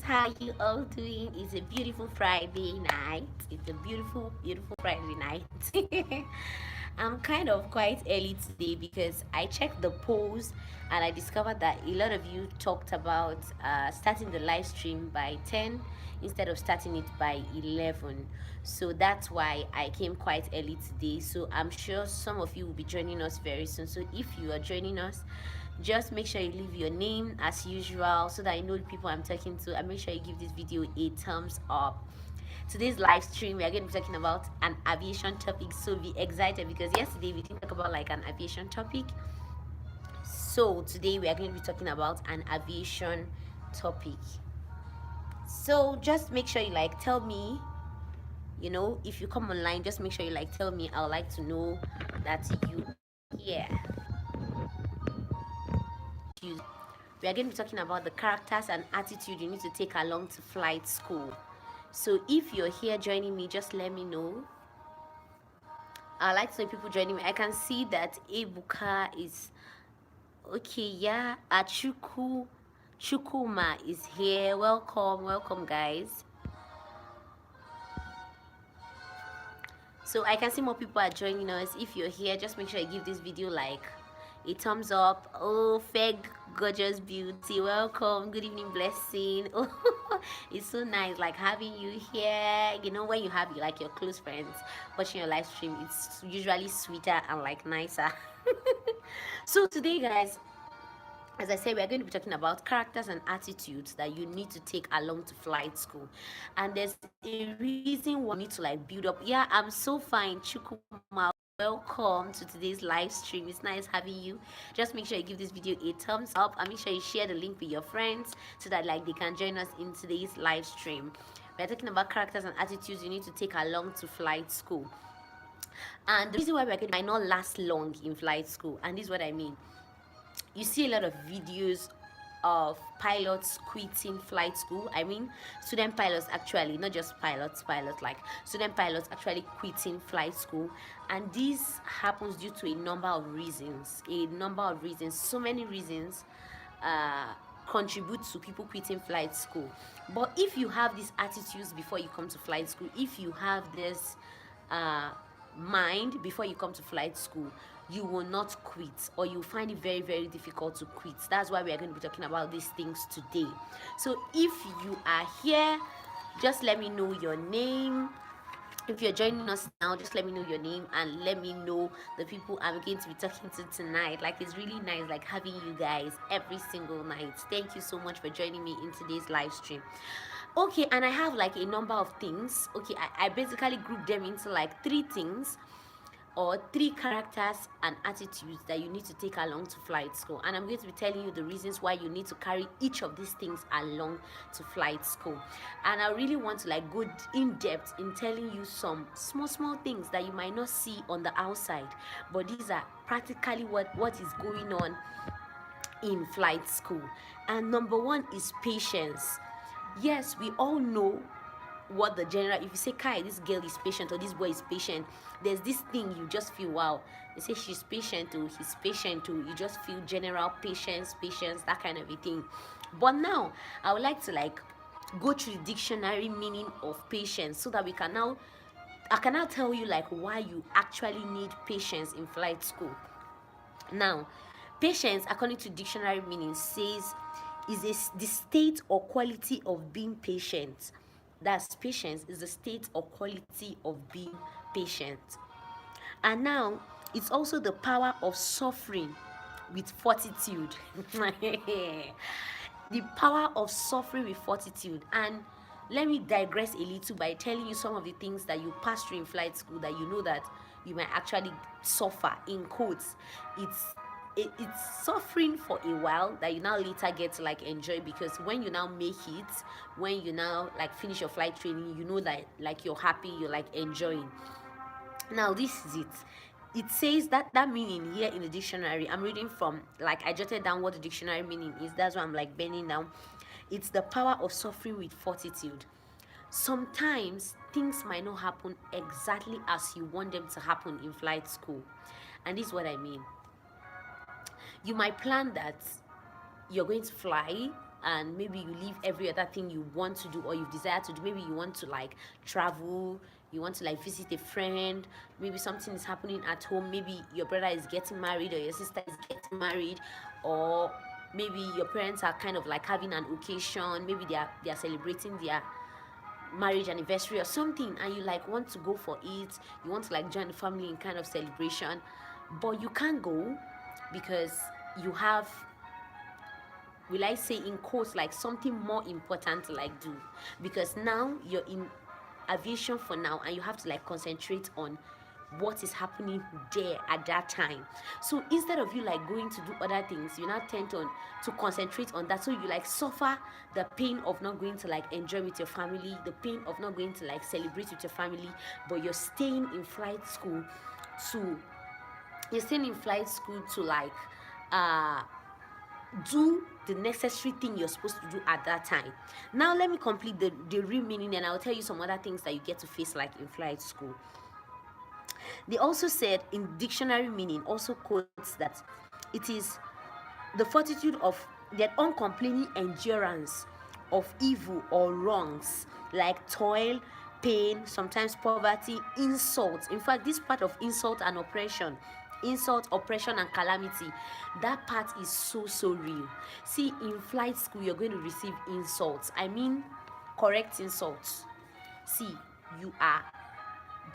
How you all doing? It's a beautiful Friday night. It's a beautiful Friday night. I'm kind of quite early today because I checked the polls and I discovered that a lot of you talked about starting the live stream by 10 instead of starting it by 11. So that's why I came quite early today. So I'm sure some of you will be joining us very soon. So if you are joining us, just make sure you leave your name as usual so that I know the people I'm talking to, and make sure you give this video a thumbs up. Today's live stream, we are going to be talking about an aviation topic, so be excited because yesterday we didn't talk about like an aviation topic. So today we are going to be talking about an aviation topic. So just make sure you like tell me, if you come online, just make sure you like tell me. I would like to know that you are here. We are going to be talking about the characters and attitude you need to take along to flight school. So if you're here joining me, just let me know. I like to know people joining me. I can see that Ebuka is okay. Yeah, Chukuma is here. Welcome, guys. So I can see more people are joining us. If you're here, just make sure you give this video like a thumbs up. Oh, Feg Gorgeous Beauty, welcome. Good evening, Blessing. Oh, it's so nice like having you here. When you have like your close friends watching your live stream, it's usually sweeter and like nicer. So today, guys, as I said, we are going to be talking about characters and attitudes that you need to take along to flight school. And there's a reason why you need to like build up. Yeah, I'm so fine, Chukuma. Welcome to today's live stream. It's nice having you. Just make sure you give this video a thumbs up and make sure you share the link with your friends so that like they can join us in today's live stream. We're talking about characters and attitudes you need to take along to flight school. And the reason why we're going to might not last long in flight school, and this is what I mean. You see a lot of videos of pilots quitting flight school. I mean, student pilots actually, not just pilots, like student pilots actually quitting flight school. And this happens due to a number of reasons. So many reasons contribute to people quitting flight school. But if you have these attitudes before you come to flight school, if you have this mind before you come to flight school, you will not quit, or you find it very, very difficult to quit. That's why we are going to be talking about these things today. So if you are here, just let me know your name. If you're joining us now, just let me know your name and let me know the people I'm going to be talking to tonight. Like, it's really nice like having you guys every single night. Thank you so much for joining me in today's live stream. Okay, and I have like a number of things. Okay, I basically grouped them into like 3 things or 3 characters and attitudes that you need to take along to flight school, and I'm going to be telling you the reasons why you need to carry each of these things along to flight school. And I really want to like go in depth in telling you some small things that you might not see on the outside, but these are practically what is going on in flight school. And number 1 is patience. Yes, we all know what the general, if you say Kai, this girl is patient or this boy is patient, there's this thing you just feel, wow, they say she's patient or he's patient too, you just feel general patience, that kind of a thing. But now I would like to like go through the dictionary meaning of patience so that I can now tell you like why you actually need patience in flight school. Now, patience, according to dictionary meaning, says is the state or quality of being patient. That's patience is the state or quality of being patient. And now, it's also the power of suffering with fortitude. The power of suffering with fortitude. And let me digress a little by telling you some of the things that you pass through in flight school that you know that you might actually suffer, in quotes. It's suffering for a while that you now later get to like enjoy, because when you now make it, when you now like finish your flight training, you know that like you're happy, you're like enjoying. Now this is it. It says that meaning here in the dictionary, I'm reading from, like, I jotted down what the dictionary meaning is. That's why I'm like bending down. It's the power of suffering with fortitude. Sometimes things might not happen exactly as you want them to happen in flight school. And this is what I mean. You might plan that you're going to fly and maybe you leave every other thing you want to do or you desire to do. Maybe you want to like travel, you want to like visit a friend, maybe something is happening at home, maybe your brother is getting married or your sister is getting married, or maybe your parents are kind of like having an occasion, maybe they are celebrating their marriage anniversary or something, and you like want to go for it, you want to like join the family in kind of celebration, but you can't go because you have, will I say in quotes, like something more important to like do, because now you're in aviation for now and you have to like concentrate on what is happening there at that time. So instead of you like going to do other things, you now tend on to concentrate on that. So you like suffer the pain of not going to like enjoy with your family, the pain of not going to like celebrate with your family, but you're staying in flight school to like do the necessary thing you're supposed to do at that time. Now let me complete the real meaning, and I'll tell you some other things that you get to face like in flight school. They also said in dictionary meaning also quotes that it is the fortitude of that uncomplaining endurance of evil or wrongs like toil, pain, sometimes poverty, insults. In fact, this part of insult and oppression, insult, oppression, and calamity, that part is so real. See, in flight school, you're going to receive insults. I mean, correct insults. See, you are,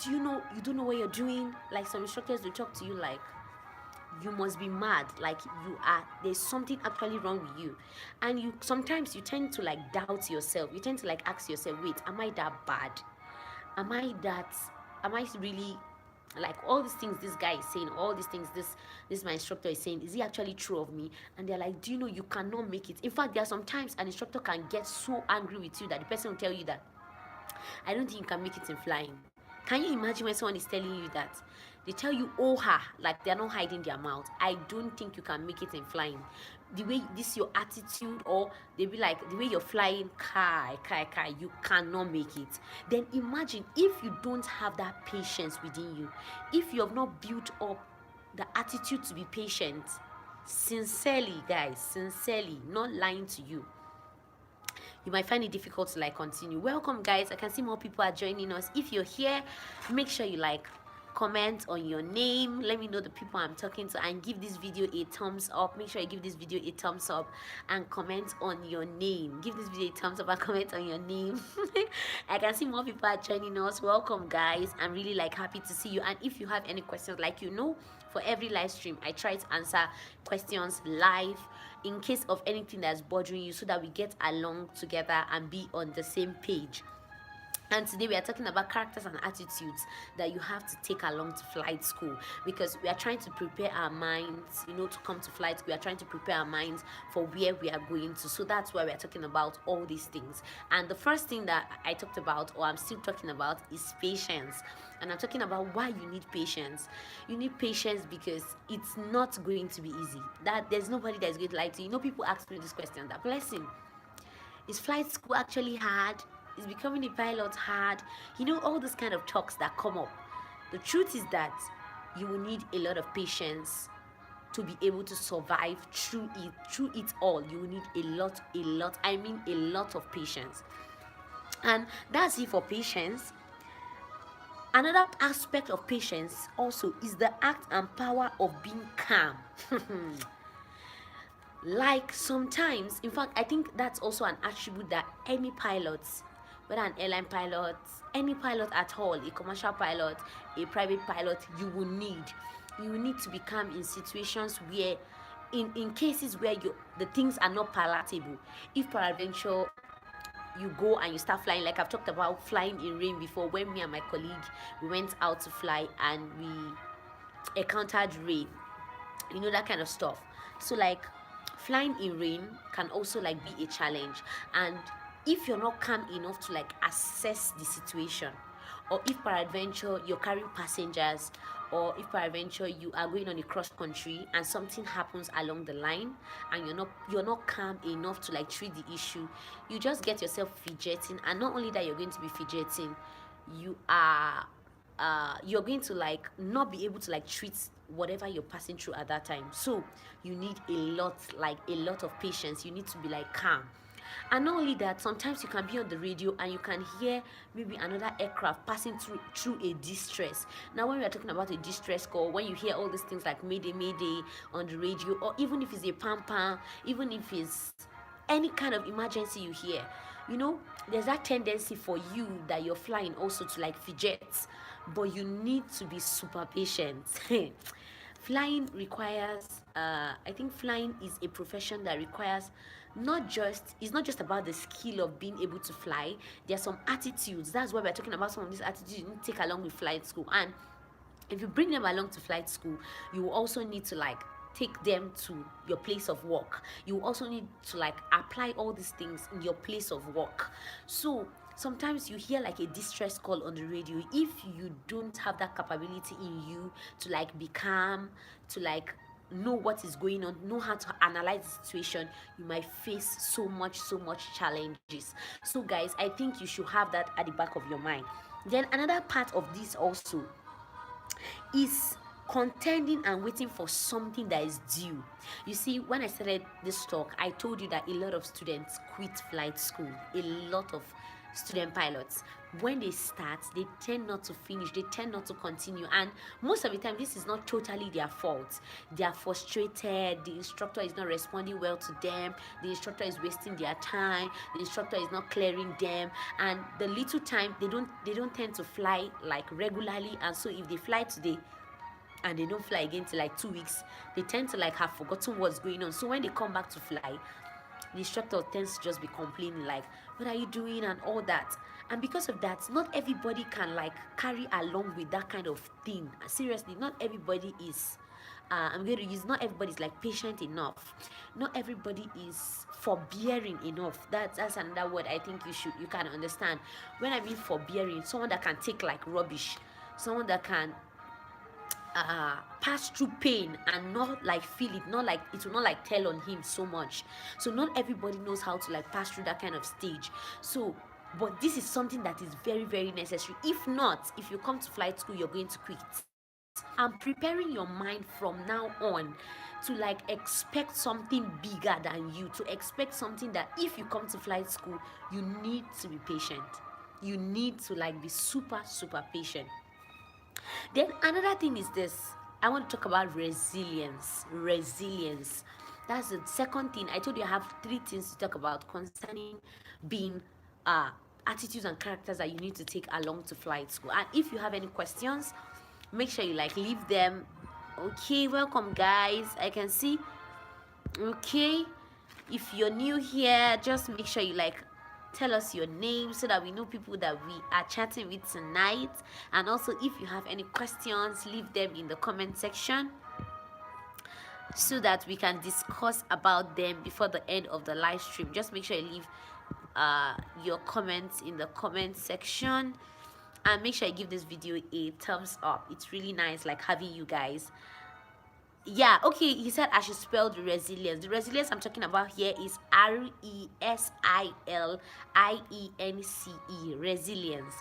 do you know, you don't know what you're doing? Like some instructors will talk to you like, you must be mad, like you are, there's something actually wrong with you. And you sometimes you tend to like doubt yourself, you tend to like ask yourself, wait, am I that bad? Am I really, like all these things this guy is saying, all these things this my instructor is saying, is he actually true of me? And they're like, do you know you cannot make it? In fact, there are sometimes an instructor can get so angry with you that the person will tell you that, I don't think you can make it in flying. Can you imagine when someone is telling you that? They tell you, oh ha, like they're not hiding their mouth. I don't think you can make it in flying. The way this your attitude, or they be like, the way you're flying, kai, you cannot make it. Then imagine if you don't have that patience within you, if you have not built up the attitude to be patient, sincerely, guys, sincerely, not lying to you, you might find it difficult to like continue. Welcome, guys. I can see more people are joining us. If you're here, make sure you like, comment on your name, let me know the people I'm talking to, and give this video a thumbs up. Make sure you give this video a thumbs up and comment on your name. Give this video a thumbs up and comment on your name. I can see more people are joining us. Welcome, guys. I'm really like happy to see you. And if you have any questions, like, you know, for every live stream I try to answer questions live in case of anything that's bothering you, so that we get along together and be on the same page. And today we are talking about characters and attitudes that you have to take along to flight school, because we are trying to prepare our minds, you know, to come to flight. We are trying to prepare our minds for where we are going to. So that's why we are talking about all these things. And the first thing that I talked about, or I'm still talking about, is patience. And I'm talking about why you need patience. You need patience because it's not going to be easy. That there's nobody that is going to lie to you. You know, people ask me this question, that blessing, is flight school actually hard? Is becoming a pilot hard? You know, all those kind of talks that come up. The truth is that you will need a lot of patience to be able to survive through it all. You will need a lot, I mean a lot of patience. And that's it for patience. Another aspect of patience also is the act and power of being calm. Like sometimes, in fact, I think that's also an attribute that any pilots, whether an airline pilot, any pilot at all, a commercial pilot, a private pilot, you will need. You will need to be calm in situations where, in cases where the things are not palatable. If peradventure you go and you start flying, like I've talked about flying in rain before, when me and my colleague, we went out to fly and we encountered rain, you know, that kind of stuff. So like flying in rain can also like be a challenge. And if you're not calm enough to like assess the situation, or if peradventure you're carrying passengers, or if peradventure you are going on a cross country and something happens along the line and you're not calm enough to like treat the issue, you just get yourself fidgeting. And not only that, you're going to be fidgeting, you're going to like not be able to like treat whatever you're passing through at that time. So you need a lot of patience. You need to be like calm. And not only that, sometimes you can be on the radio and you can hear maybe another aircraft passing through a distress. Now when we are talking about a distress call, when you hear all these things like mayday mayday on the radio, or even if it's a pam pam, even if it's any kind of emergency you hear, there's that tendency for you that you're flying also to like fidget, but you need to be super patient. Flying requires, I think flying is a profession that requires it's not just about the skill of being able to fly. There are some attitudes. That's why we're talking about some of these attitudes you need to take along with flight school. And if you bring them along to flight school, you also need to like take them to your place of work. You also need to like apply all these things in your place of work. So sometimes you hear like a distress call on the radio. If you don't have that capability in you to like be calm, to like know what is going on, know how to analyze the situation, you might face so much challenges. So guys, I think you should have that at the back of your mind. Then another part of this also is contending and waiting for something that is due. You see, when I started this talk, I told you that a lot of students quit flight school. A lot of student pilots, when they start, they tend not to finish, they tend not to continue, and most of the time this is not totally their fault. They are frustrated, the instructor is not responding well to them, the instructor is wasting their time, the instructor is not clearing them, and the little time they don't tend to fly like regularly. And so if they fly today and they don't fly again till like 2 weeks, they tend to like have forgotten what's going on. So when they come back to fly, the instructor tends to just be complaining like, what are you doing and all that. And because of that, not everybody can like carry along with that kind of thing. Seriously, not everybody is not everybody's like patient enough. Not everybody is forbearing enough. That's another word I think you can understand. When I mean forbearing, someone that can take like rubbish, someone that can pass through pain and not like feel it, not like it will not like tell on him so much. So not everybody knows how to like pass through that kind of stage. So but this is something that is very, very necessary. If not, if you come to flight school, you're going to quit. And preparing your mind from now on to like expect something bigger than you, to expect something that if you come to flight school, you need to be patient. You need to like be super patient. Then another thing is this. I want to talk about resilience. That's the second thing. I told you I have 3 things to talk about concerning being attitudes and characters that you need to take along to flight school. And if you have any questions, make sure you like leave them. Okay, welcome guys. I can see. Okay, if you're new here, just make sure you like tell us your name so that we know people that we are chatting with tonight. And also, if you have any questions, leave them in the comment section so that we can discuss about them before the end of the live stream. Just make sure you leave your comments in the comment section, and make sure you give this video a thumbs up. It's really nice like having you guys. Yeah, okay, he said I should spell the resilience. The resilience I'm talking about here is RESILIENCE, resilience.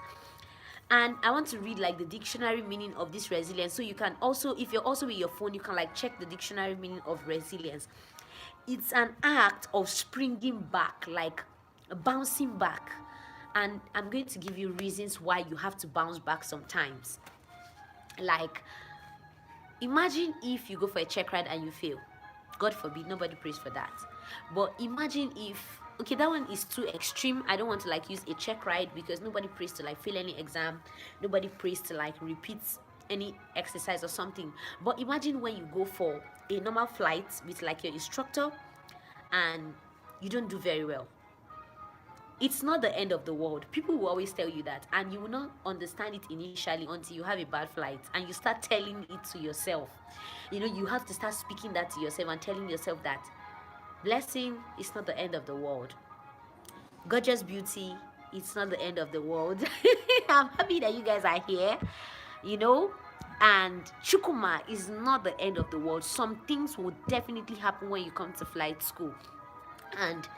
And I want to read like the dictionary meaning of this resilience, so you can also, if you're also with your phone, you can like check the dictionary meaning of resilience. It's an act of springing back, like bouncing back. And I'm going to give you reasons why you have to bounce back sometimes. Like, imagine if you go for a check ride and you fail. God forbid, nobody prays for that. But imagine if, okay, that one is too extreme. I don't want to like use a check ride because nobody prays to like fail any exam. Nobody prays to like repeat any exercise or something. But imagine when you go for a normal flight with like your instructor and you don't do very well. It's not the end of the world. People will always tell you that, and you will not understand it initially until you have a bad flight and you start telling it to yourself. You have to start speaking that to yourself and telling yourself that blessing is not the end of the world. Gorgeous beauty, it's not the end of the world. I'm happy that you guys are here, and Chukuma is not the end of the world. Some things will definitely happen when you come to flight school, and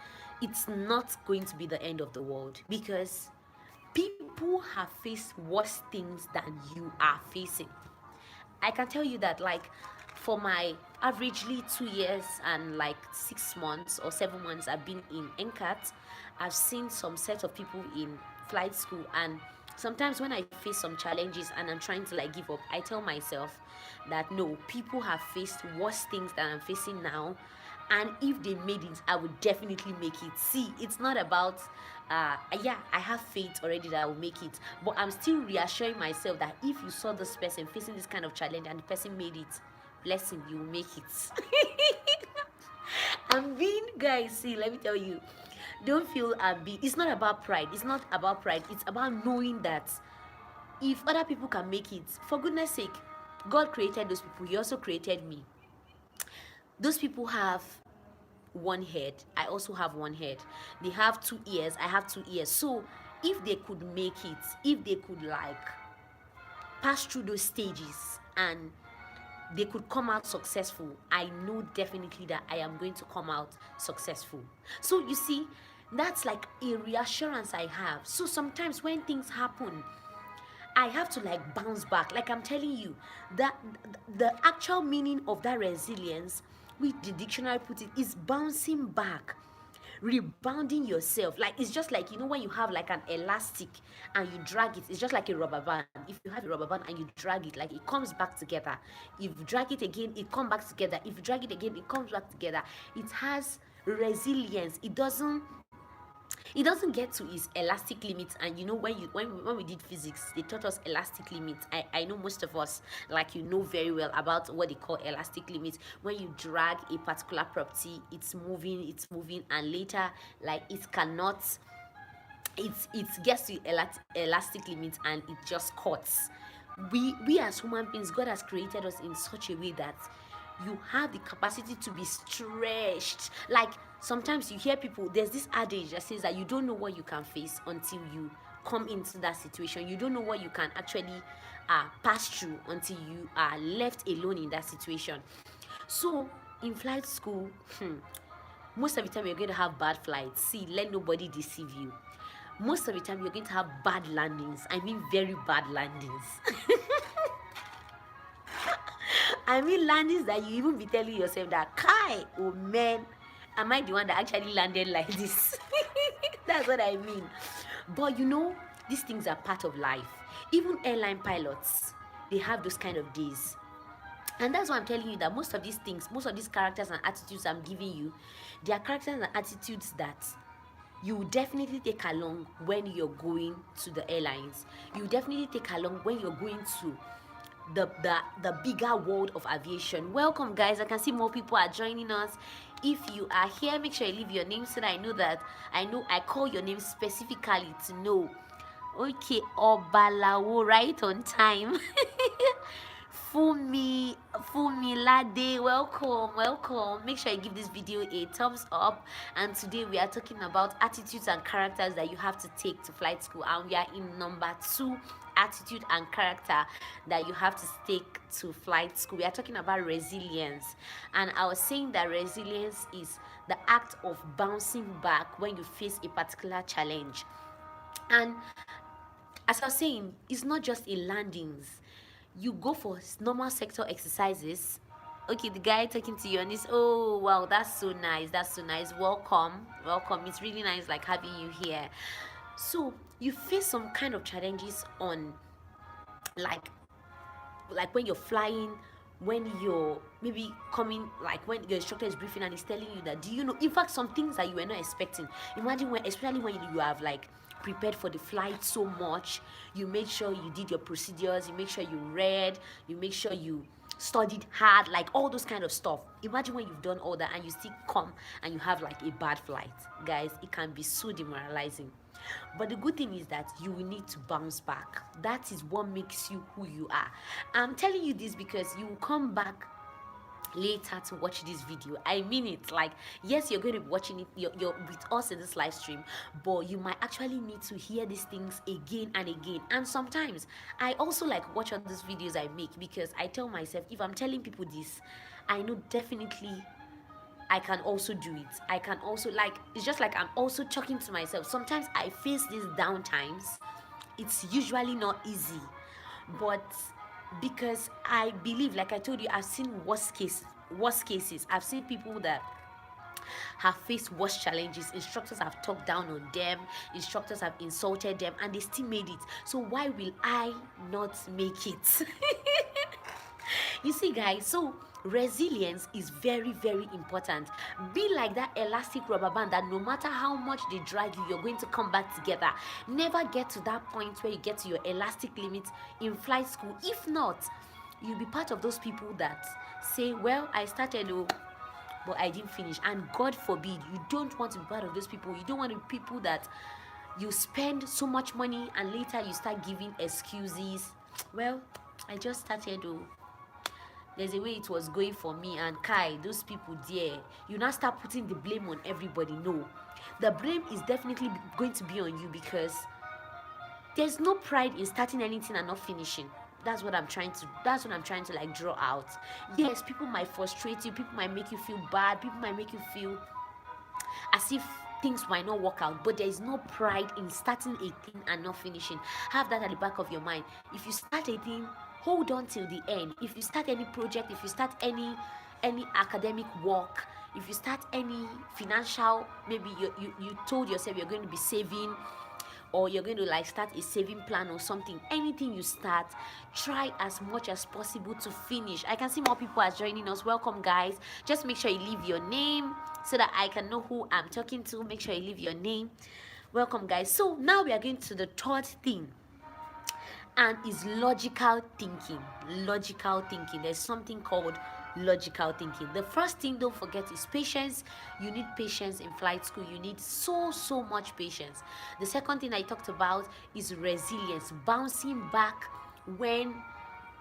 it's not going to be the end of the world because people have faced worse things than you are facing. I can tell you that, like, for my averagely 2 years and like 6 months or 7 months I've been in NCAT, I've seen some set of people in flight school, and sometimes when I face some challenges and I'm trying to like give up, I tell myself that no, people have faced worse things than I'm facing now, and if they made it, I would definitely make it. See, it's not about yeah, I have faith already that I will make it, but I'm still reassuring myself that if you saw this person facing this kind of challenge and the person made it, bless him, you will make it. I'm being, guys, see, let me tell you, don't feel it's not about pride. It's not about pride. It's about knowing that if other people can make it, for goodness sake, God created those people. He also created me. Those people have one head. I also have one head. They have 2 ears. I have 2 ears. So if they could make it, if they could like pass through those stages and they could come out successful, I know definitely that I am going to come out successful. So you see, that's like a reassurance I have. So sometimes when things happen, I have to like bounce back. Like I'm telling you, that the actual meaning of that resilience, which the dictionary put it, is bouncing back, rebounding yourself. Like it's just like, you know, when you have like an elastic and you drag it, it's just like a rubber band. If you have a rubber band and you drag it, like it comes back together. If you drag it again, it comes back together. If you drag it again, it comes back together. It has resilience. It doesn't get to its elastic limits. And you know, when we did physics, they taught us elastic limits. I know most of us, like, you know very well about what they call elastic limits. When you drag a particular property, it's moving, and later, like, it cannot, it gets to elastic limits and it just cuts. We as human beings, God has created us in such a way that you have the capacity to be stretched. Like sometimes you hear people, there's this adage that says that you don't know what you can face until you come into that situation. You don't know what you can actually pass through until you are left alone in that situation. So in flight school, most of the time you're going to have bad flights. See, let nobody deceive you. Most of the time you're going to have bad landings. I mean very bad landings. I mean landings that you even be telling yourself that, Kai, oh man, am I the one that actually landed like this? That's what I mean. But you know, these things are part of life. Even airline pilots, they have those kind of days. And that's why I'm telling you that most of these things, most of these characters and attitudes I'm giving you, they are characters and attitudes that you will definitely take along when you're going to the airlines. You definitely take along when you're going to the bigger world of aviation. Welcome, guys. I can see more people are joining us. If you are here, make sure you leave your name so that I know I call your name specifically to know. Okay, Obalawo, right on time. Fumi Lade, welcome. Make sure you give this video a thumbs up. And today we are talking about attitudes and characters that you have to take to flight school, and we are in number 2, attitude and character that you have to take to flight school. We are talking about resilience, and I was saying that resilience is the act of bouncing back when you face a particular challenge. And as I was saying, it's not just in landings. You go for normal sector exercises. Okay, the guy talking to you on this, oh wow, that's so nice, welcome. It's really nice like having you here. So you face some kind of challenges on like when you're flying, when you're maybe coming, like when your instructor is briefing and he's telling you that, do you know, in fact, some things that you were not expecting. Imagine when, especially when you have like prepared for the flight so much, you made sure you did your procedures, you make sure you read, you make sure you studied hard, like all those kind of stuff. Imagine when you've done all that and you still come and you have like a bad flight. Guys, it can be so demoralizing. But the good thing is that you will need to bounce back. That is what makes you who you are. I'm telling you this because you will come back later to watch this video. I mean it. Like, yes, you're going to be watching it, you're with us in this live stream, but you might actually need to hear these things again and again. And sometimes I also like watch all these videos I make, because I tell myself, if I'm telling people this, I know definitely I can also do it. I can also, like, it's just like I'm also talking to myself. Sometimes I face these down times. It's usually not easy, but because I believe, like I told you, I've seen worst cases. I've seen people that have faced worse challenges. Instructors have talked down on them, instructors have insulted them, and they still made it. So why will I not make it? You see, guys, so resilience is very, very important. Be like that elastic rubber band that no matter how much they drag you, you're going to come back together. Never get to that point where you get to your elastic limit in flight school. If not, you'll be part of those people that say, well, I started, but I didn't finish. And God forbid, you don't want to be part of those people. You don't want to be people that you spend so much money and later you start giving excuses. Well, I just started, there's a way it was going for me, and Kai, those people there, you now start putting the blame on everybody. No, the blame is definitely going to be on you, because there's no pride in starting anything and not finishing. That's what I'm trying to like draw out. Yes, people might frustrate you, people might make you feel bad, people might make you feel as if things might not work out, but there is no pride in starting a thing and not finishing. Have that at the back of your mind. If you start a thing, hold on till the end. If you start any project, if you start any academic work, if you start any financial, maybe you told yourself you're going to be saving, or you're going to like start a saving plan or something, anything you start, try as much as possible to finish. I can see more people are joining us. Welcome, guys. Just make sure you leave your name so that I can know who I'm talking to. Make sure you leave your name. Welcome, guys. So now we are going to the third thing, and is logical thinking. Logical thinking. There's something called logical thinking. The first thing, don't forget, is patience. You need patience in flight school. You need so much patience. The second thing I talked about is resilience, bouncing back when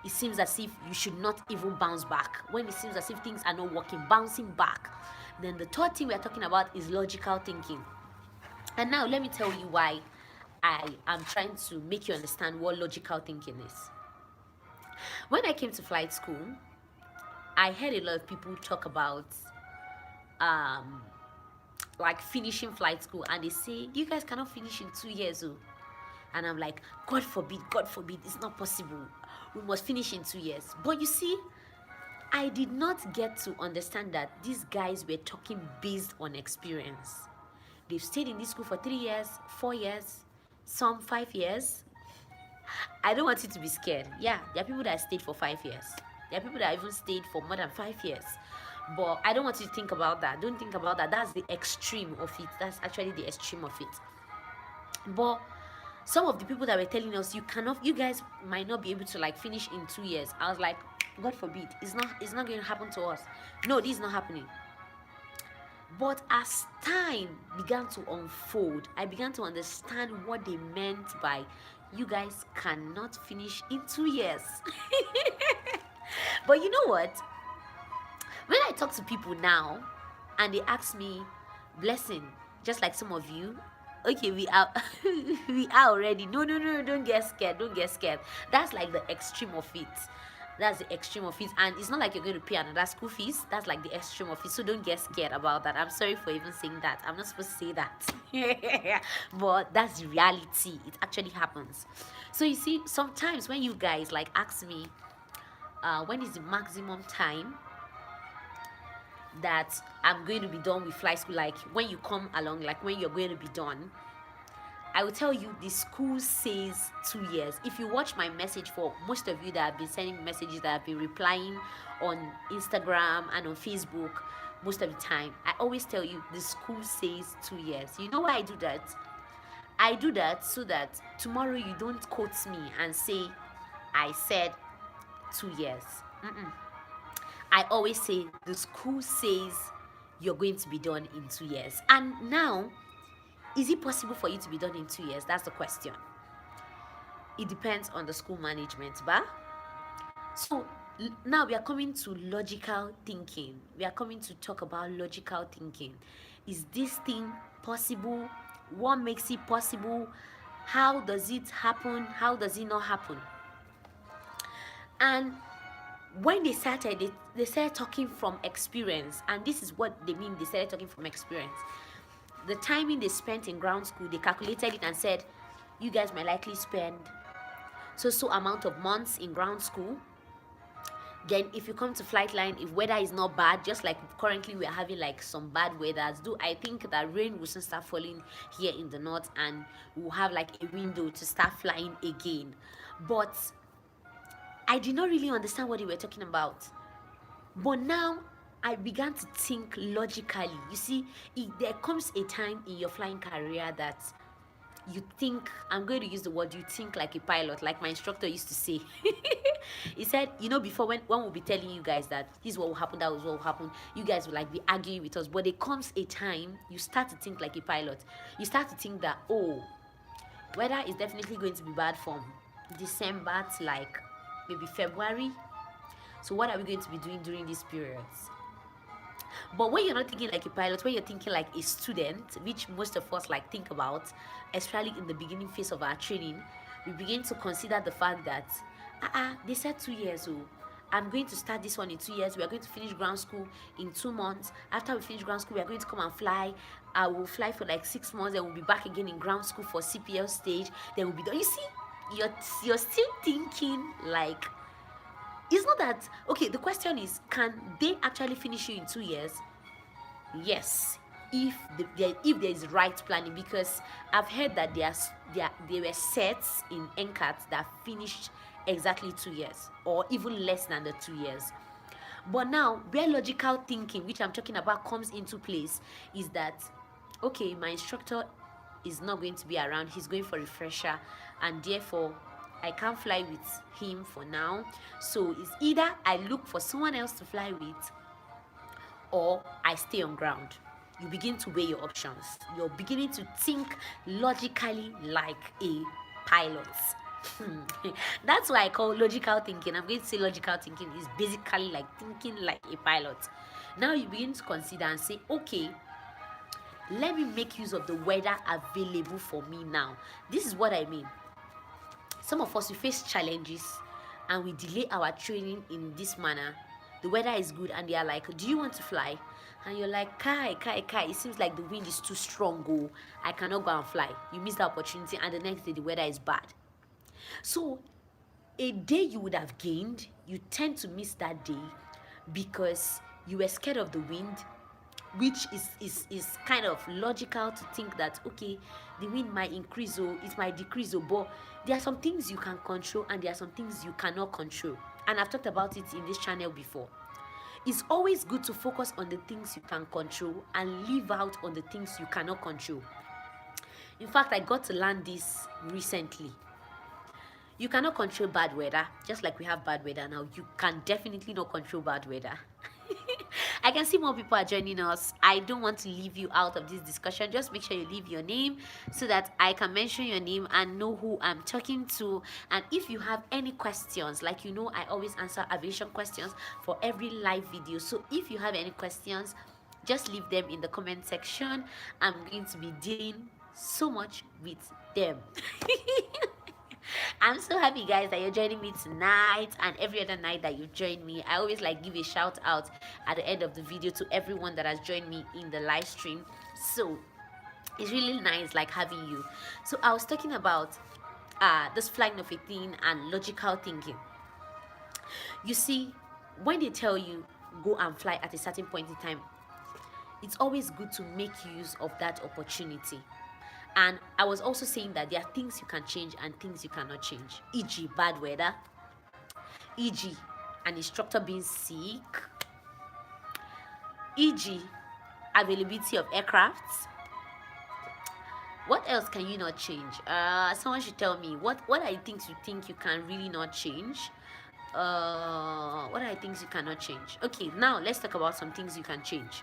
it seems as if you should not even bounce back, when it seems as if things are not working, bouncing back. Then the third thing we are talking about is logical thinking. And now let me tell you why I am trying to make you understand what logical thinking is. When I came to flight school, I heard a lot of people talk about like finishing flight school, and they say, you guys cannot finish in 2 years. And I'm like, God forbid, it's not possible. We must finish in 2 years. But you see, I did not get to understand that these guys were talking based on experience. They've stayed in this school for 3 years, 4 years, some 5 years. I don't want you to be scared. Yeah, there are people that stayed for 5 years. There are people that even stayed for more than 5 years. But I don't want you to think about that. Don't think about that. That's the extreme of it. That's actually the extreme of it. But some of the people that were telling us, you guys might not be able to like finish in 2 years. I was like, God forbid, it's not going to happen to us. No, this is not happening. But as time began to unfold, I began to understand what they meant by, you guys cannot finish in 2 years. But you know what? When I talk to people now and they ask me, Blessing, just like some of you, okay, we are we are already. No, don't get scared. That's like the extreme of it. That's the extreme of it. And it's not like you're going to pay another school fees. That's like the extreme of it. So don't get scared about that. I'm sorry for even saying that. I'm not supposed to say that. But that's the reality. It actually happens. So you see, sometimes when you guys like ask me, when is the maximum time that I'm going to be done with flight school, like when you come along, like when you're going to be done, I will tell you the school says 2 years. If you watch my message, for most of you that have been sending messages, that have been replying on Instagram and on Facebook most of the time, I always tell you the school says 2 years. You know why I do that? I do that so that tomorrow you don't quote me and say I said 2 years. I always say the school says you're going to be done in 2 years. And now, is it possible for you to be done in 2 years? That's the question. It depends on the school management, ba? So now we are coming to logical thinking. We are coming to talk about logical thinking. Is this thing possible? What makes it possible? How does it happen? How does it not happen? And when they started, they started talking from experience. And this is what they mean, they started talking from experience. The timing they spent in ground school, they calculated it and said, you guys might likely spend so amount of months in ground school. Then if you come to flight line, if weather is not bad, just like currently we are having like some bad weather, do I think that rain will soon start falling here in the north, and we'll have like a window to start flying again. But I did not really understand what they were talking about. But now I began to think logically. You see, there comes a time in your flying career that you think, I'm going to use the word, you think like a pilot, like my instructor used to say. He said, before when we'll be telling you guys that this is what will happen, that was what will happen, you guys will like be arguing with us. But there comes a time you start to think like a pilot. You start to think that, oh, weather is definitely going to be bad from December to like maybe February. So what are we going to be doing during these periods? But when you're not thinking like a pilot, when you're thinking like a student, which most of us like think about, especially in the beginning phase of our training, we begin to consider the fact that they said 2 years. So I'm going to start this one in 2 years. We are going to finish ground school in 2 months. After we finish ground school, we are going to come and fly. I will fly for like 6 months, and we'll be back again in ground school for CPL stage. Then we'll be done. You see, you're still thinking like, it's not that, okay, the question is, can they actually finish you in 2 years? Yes, if there is right planning, because I've heard that there were sets in NCAT that finished exactly 2 years, or even less than the 2 years. But now, where logical thinking, which I'm talking about, comes into place, is that, okay, my instructor is not going to be around, he's going for refresher, and therefore I can't fly with him for now. So it's either I look for someone else to fly with, or I stay on ground. You begin to weigh your options. You're beginning to think logically like a pilot. That's why I call logical thinking. I'm going to say logical thinking is basically like thinking like a pilot. Now you begin to consider and say, okay, let me make use of the weather available for me now. This is what I mean. Some of us, we face challenges and we delay our training in this manner. The weather is good and they are like, do you want to fly? And you're like, kai, it seems like the wind is too strong, oh, I cannot go and fly. You miss the opportunity, and the next day the weather is bad. So a day you would have gained, you tend to miss that day because you were scared of the wind, which is kind of logical to think that, okay, the wind might increase or it might decrease, but there are some things you can control and there are some things you cannot control. And I've talked about it in this channel before. It's always good to focus on the things you can control and leave out on the things you cannot control. In fact, I got to learn this recently. You cannot control bad weather, just like we have bad weather now. You can definitely not control bad weather. I can see more people are joining us. I don't want to leave you out of this discussion. Just make sure you leave your name so that I can mention your name and know who I'm talking to. And if you have any questions, like I always answer aviation questions for every live video. So if you have any questions, just leave them in the comment section. I'm going to be dealing so much with them. I'm so happy, guys, that you're joining me tonight and every other night that you join me. I always like give a shout out at the end of the video to everyone that has joined me in the live stream. So it's really nice like having you. So I was talking about this flying of a thing and logical thinking. You see, when they tell you go and fly at a certain point in time, it's always good to make use of that opportunity. And I was also saying that there are things you can change and things you cannot change, e.g. bad weather, e.g. an instructor being sick, e.g. availability of aircrafts. What else can you not change? Someone should tell me what are the things you think you can really not change. What are the things you cannot change? Okay, now let's talk about some things you can change.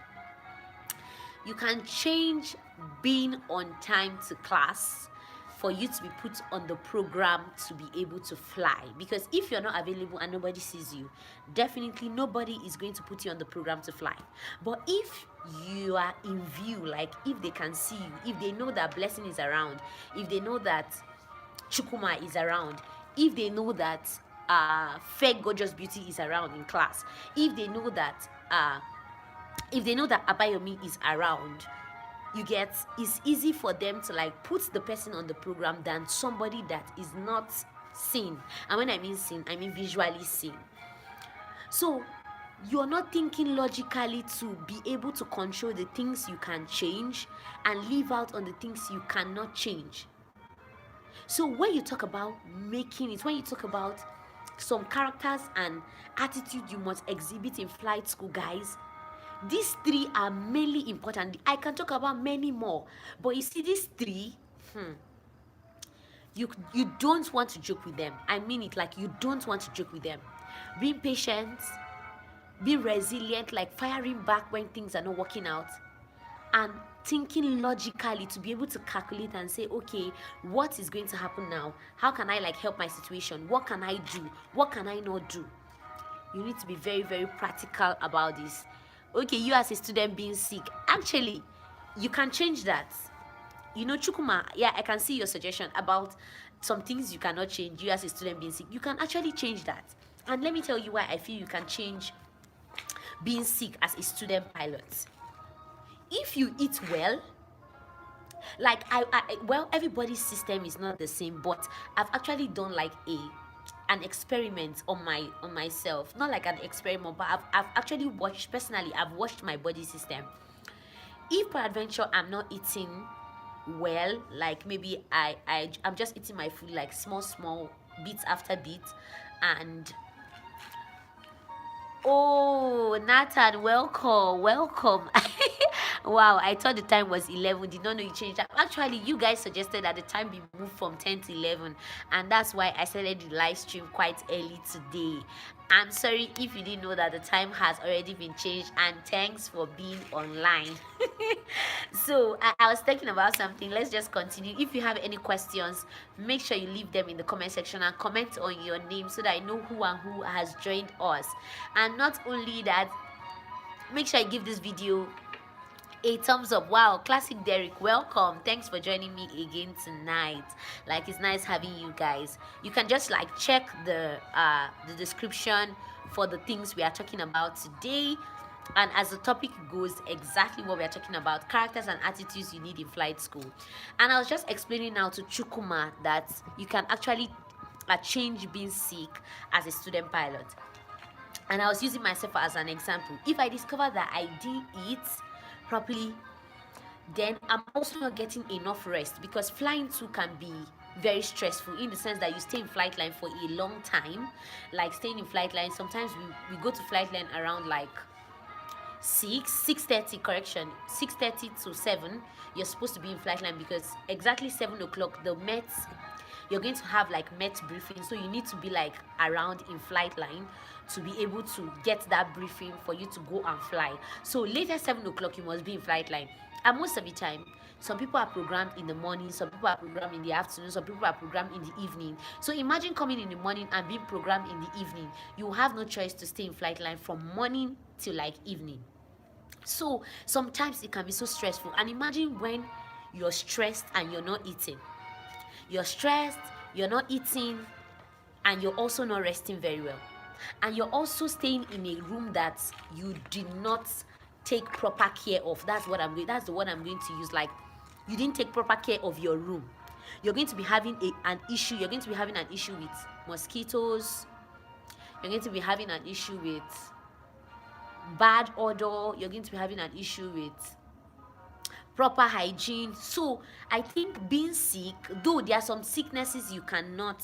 You can change being on time to class for you to be put on the program to be able to fly. Because if you're not available and nobody sees you, definitely nobody is going to put you on the program to fly. But if you are in view, like if they can see you, if they know that Blessing is around, if they know that Chukuma is around, if they know that Fair Gorgeous Beauty is around in class, if they know that Abayomi is around, it's easy for them to like put the person on the program than somebody that is not seen. And when I mean seen, I mean visually seen. So you're not thinking logically to be able to control the things you can change and leave out on the things you cannot change. So when you talk about making it, when you talk about some characters and attitude you must exhibit in flight school, guys, these three are mainly important. I can talk about many more, but you see these three, you don't want to joke with them. I mean it, like you don't want to joke with them. Being patient, being resilient, like firing back when things are not working out, and thinking logically to be able to calculate and say, okay, what is going to happen now? How can I like help my situation? What can I do? What can I not do? You need to be very, very practical about this. Okay, you as a student being sick, actually, you can change that. You know, Chukuma, yeah, I can see your suggestion about some things you cannot change. You as a student being sick, you can actually change that. And let me tell you why I feel you can change being sick as a student pilot. If you eat well, like well, everybody's system is not the same, but I've actually done like an experiment on myself, not like an experiment, but I've actually watched personally. I've watched my body system. If peradventure I'm not eating well, like maybe I'm just eating my food like small bits after bit, and oh, Nathan, welcome. Wow, I thought the time was 11. Did not know you changed that. Actually, you guys suggested that the time be moved from 10 to 11, and that's why I started the live stream quite early today. I'm sorry if you didn't know that the time has already been changed, and thanks for being online. So I was talking about something. Let's just continue. If you have any questions, make sure you leave them in the comment section and comment on your name so that I know who and who has joined us. And not only that, make sure you give this video a thumbs up. Wow, classic Derek, welcome. Thanks for joining me again tonight. Like, it's nice having you guys. You can just like check the description for the things we are talking about today, and as the topic goes, exactly what we are talking about: characters and attitudes you need in flight school. And I was just explaining now to Chukuma that you can actually change being sick as a student pilot. And I was using myself as an example. If I discover that I didn't eat properly, then I'm also not getting enough rest, because flying too can be very stressful in the sense that you stay in flight line for a long time. Like staying in flight line, sometimes we go to flight line around like 6:30, correction, 6:30 to 7. You're supposed to be in flight line, because exactly 7 o'clock the METs, you're going to have like MET briefing, so you need to be like around in flight line to be able to get that briefing for you to go and fly. So later 7 o'clock you must be in flight line. And most of the time, some people are programmed in the morning, some people are programmed in the afternoon, some people are programmed in the evening. So imagine coming in the morning and being programmed in the evening. You have no choice to stay in flight line from morning till like evening. So sometimes it can be so stressful. And imagine when you're stressed and you're not eating. You're stressed, you're not eating, and you're also not resting very well. And you're also staying in a room that you did not take proper care of. That's the word I'm going to use. Like, you didn't take proper care of your room. You're going to be having an issue. You're going to be having an issue with mosquitoes. You're going to be having an issue with bad odor. You're going to be having an issue with proper hygiene. So I think being sick, though there are some sicknesses you cannot,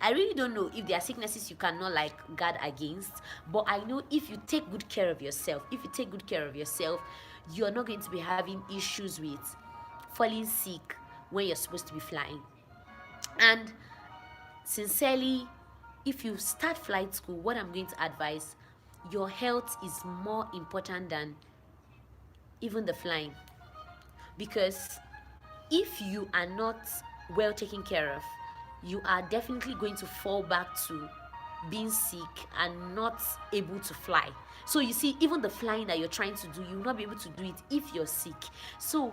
I really don't know if there are sicknesses you cannot like guard against, but I know if you take good care of yourself, you're not going to be having issues with falling sick when you're supposed to be flying. And sincerely, if you start flight school, what I'm going to advise, your health is more important than even the flying. Because if you are not well taken care of, you are definitely going to fall back to being sick and not able to fly. So you see, even the flying that you're trying to do, you will not be able to do it if you're sick. So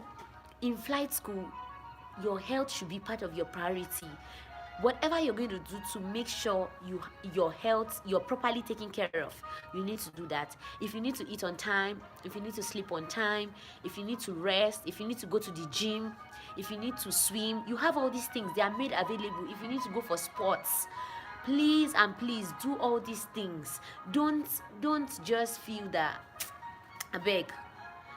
in flight school, your health should be part of your priority. whatever you're going to do to make sure your health, you're properly taken care of, you need to do that. If you need to eat on time, if you need to sleep on time, if you need to rest, if you need to go to the gym, if you need to swim, you have all these things, they are made available. If you need to go for sports, please and please do all these things. Don't just feel that I beg.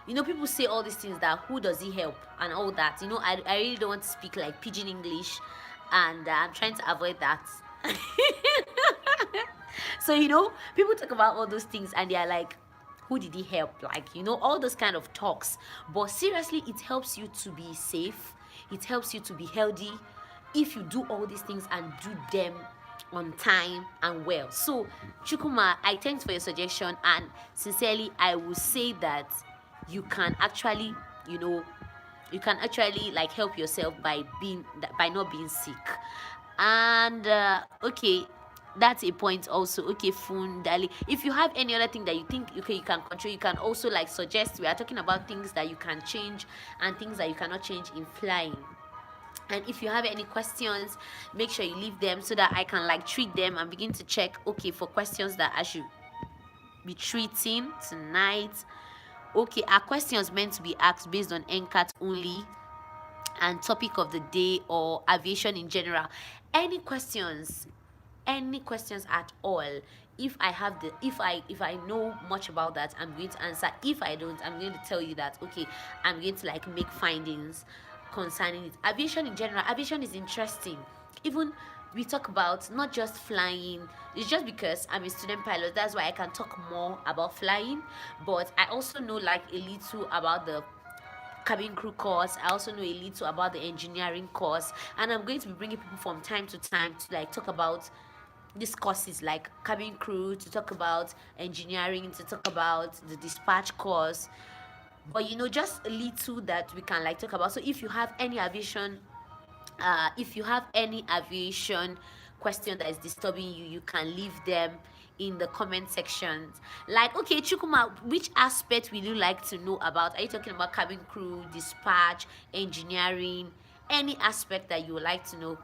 People say all these things, that who does he help and all that. I really don't want to speak like pidgin English, and I'm trying to avoid that. So, people talk about all those things and they are like, who did he help? Like, all those kind of talks. But seriously, it helps you to be safe. It helps you to be healthy if you do all these things and do them on time and well. So, Chukuma, I thanks for your suggestion, and sincerely, I will say that you can actually, like help yourself by not being sick. And okay, that's a point also. Okay, Fundali, if you have any other thing that you think you can control, you can also like suggest. We are talking about things that you can change and things that you cannot change in flying. And if you have any questions, make sure you leave them so that I can like treat them and begin to check, okay, for questions that I should be treating tonight. Okay, are questions meant to be asked based on NCAT only and topic of the day, or aviation in general? Any questions at all? If I know much about that, I'm going to answer. If I don't, I'm going to tell you that, okay, I'm going to like make findings concerning it. Aviation in general, aviation is interesting. Even we talk about not just flying. It's just because I'm a student pilot, that's why I can talk more about flying, but I also know like a little about the cabin crew course. I also know a little about the engineering course, and I'm going to be bringing people from time to time to like talk about these courses like cabin crew, to talk about engineering, to talk about the dispatch course. But just a little that we can like talk about. So if you have any aviation question that is disturbing you, you can leave them in the comment sections. Like, okay, Chukuma, which aspect will you like to know about? Are you talking about cabin crew, dispatch, engineering, any aspect that you would like to know?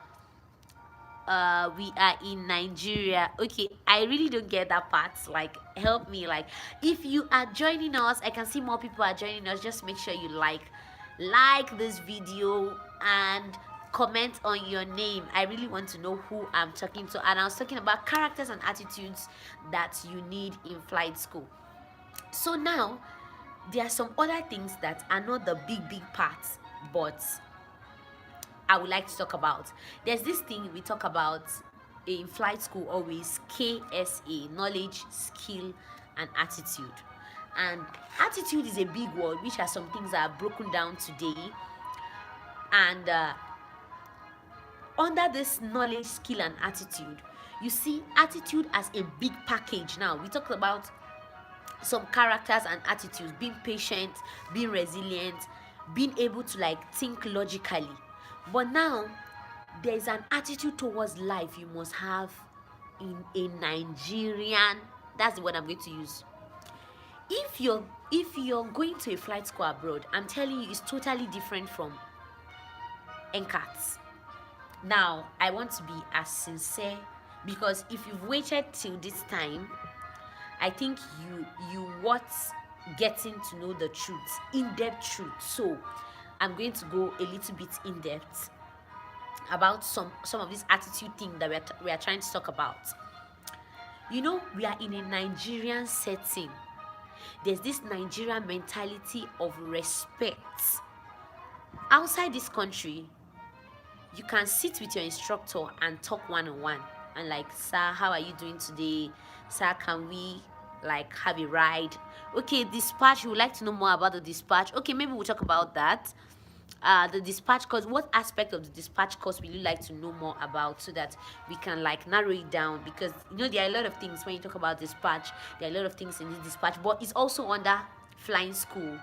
We are in Nigeria. Okay, I really don't get that part. Like, help me. Like, if you are joining us, I can see more people are joining us. Just make sure you like this video and comment on your name. I really want to know who I'm talking to. And I was talking about characters and attitudes that you need in flight school. So now there are some other things that are not the big parts, but I would like to talk about. There's this thing we talk about in flight school always, KSA, knowledge, skill, and attitude. And attitude is a big word, which are some things that are broken down today. And under this knowledge, skill, and attitude, you see attitude as a big package. Now we talk about some characters and attitudes: being patient, being resilient, being able to like think logically. But now there's an attitude towards life you must have in a Nigerian, that's the word I'm going to use. If you're going to a flight school abroad, I'm telling you, it's totally different from NCAT. Now I want to be as sincere, because if you've waited till this time, I think you want getting to know the truth, in-depth truth. So I'm going to go a little bit in depth about some of this attitude thing that we are trying to talk about. We are in a Nigerian setting. There's this Nigerian mentality of respect. Outside this country, you can sit with your instructor and talk one-on-one and like, sir, how are you doing today? Sir, can we like have a ride? Okay, dispatch, you would like to know more about the dispatch. Okay, maybe we'll talk about that. The dispatch course, what aspect of the dispatch course will you like to know more about, so that we can like narrow it down? Because there are a lot of things when you talk about dispatch. There are a lot of things in this dispatch, but it's also under flying school.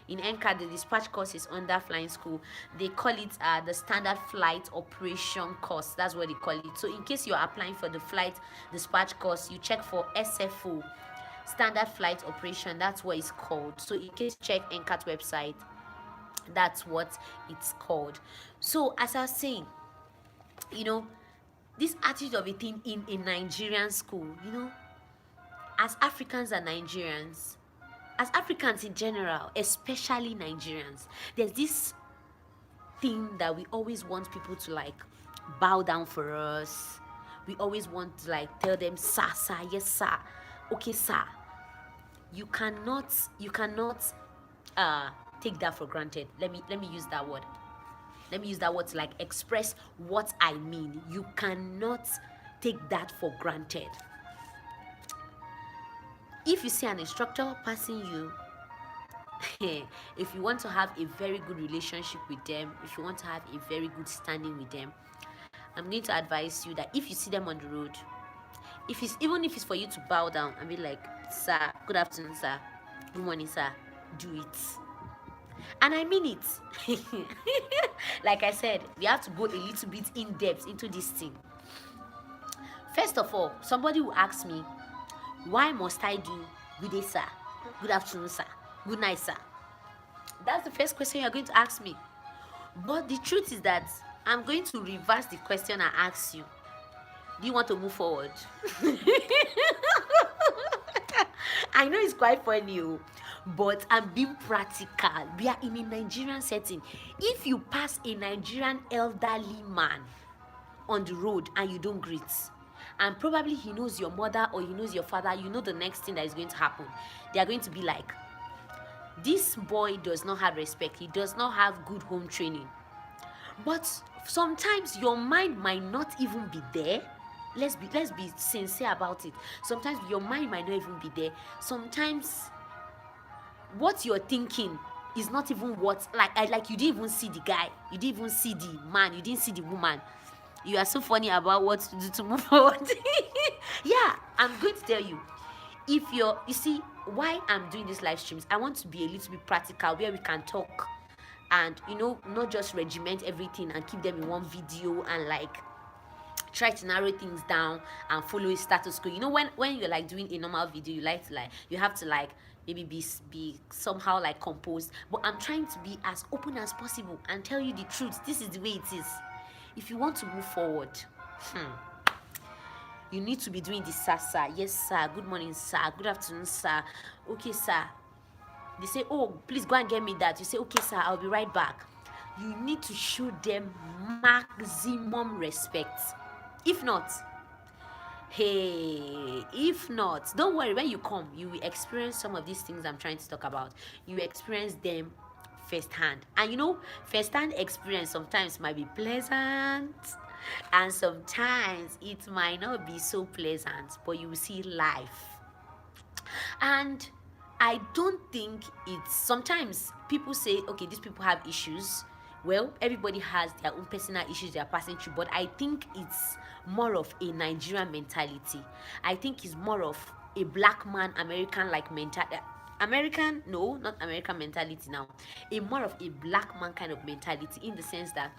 In NCAT, the dispatch course is under flying school. They call it the standard flight operation course. That's what they call it. So in case you're applying for the flight dispatch course, you check for SFO, standard flight operation. That's what it's called. So in case you check NCAT website, that's what it's called. So as I was saying, this attitude of a thing in a Nigerian school, as Africans and Nigerians, as Africans in general, especially Nigerians, there's this thing that we always want people to like bow down for us. We always want to like tell them, sir, sir, yes, sir, okay, sir. You cannot take that for granted. Let me use that word. Let me use that word to like express what I mean. You cannot take that for granted. If you see an instructor passing you, if you want to have a very good relationship with them, if you want to have a very good standing with them, I'm going to advise you that if you see them on the road, even if it's for you to bow down and be like, sir, good afternoon, sir, good morning, sir, do it. And I mean it. Like I said, we have to go a little bit in depth into this thing. First of all, somebody will ask me, why must I do good day, sir, good afternoon, sir, good night, sir? That's the first question you're going to ask me. But the truth is that I'm going to reverse the question I asked you. Do you want to move forward? I know it's quite funny, but I'm being practical. We are in a Nigerian setting. If you pass a Nigerian elderly man on the road and you don't greet, and probably he knows your mother or he knows your father, you know the next thing that is going to happen. They are going to be like, this boy does not have respect. He does not have good home training. But sometimes your mind might not even be there. Let's be sincere about it. Sometimes your mind might not even be there. Sometimes what you're thinking is not even what, like you didn't even see the guy, you didn't even see the man, you didn't see the woman. You are so funny about what to do to move forward. Yeah, I'm going to tell you. You see why I'm doing these live streams, I want to be a little bit practical, where we can talk and not just regiment everything and keep them in one video and like try to narrow things down and follow a status quo. When you're like doing a normal video, you have to like maybe be somehow like composed, but I'm trying to be as open as possible and tell you the truth. This is the way it is. If you want to move forward, you need to be doing this, sir, sir, yes, sir, good morning, sir, good afternoon, sir, okay, sir. They say, oh, please go and get me that. You say, okay, sir, I'll be right back. You need to show them maximum respect. If not, don't worry, when you come, you will experience some of these things I'm trying to talk about. You experience them firsthand. And firsthand experience sometimes might be pleasant, and sometimes it might not be so pleasant, but you will see life. And I don't think sometimes people say, okay, these people have issues. Well, everybody has their own personal issues they are passing through, but I think it's more of a Nigerian mentality. I think it's more of a black man, American like mentality. American, no, not American mentality now. More of a black man kind of mentality, in the sense that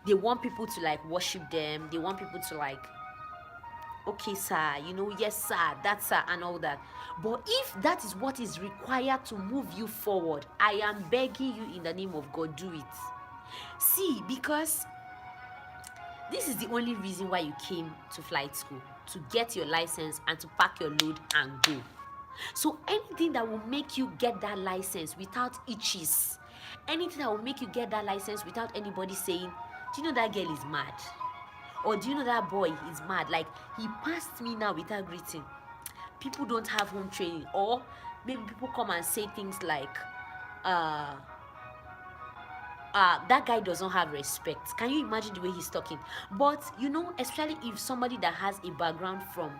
they want people to like worship them. They want people to like, okay, sir, yes, sir, that's sir, and all that. But if that is what is required to move you forward, I am begging you in the name of God, do it. See, because this is the only reason why you came to flight school, to get your license and to pack your load and go. So anything that will make you get that license without itches, anything that will make you get that license without anybody saying, do you know that girl is mad? Or do you know that boy is mad? Like, he passed me now without greeting. People don't have home training. Or maybe people come and say things like, that guy doesn't have respect. Can you imagine the way he's talking? But, especially if somebody that has a background from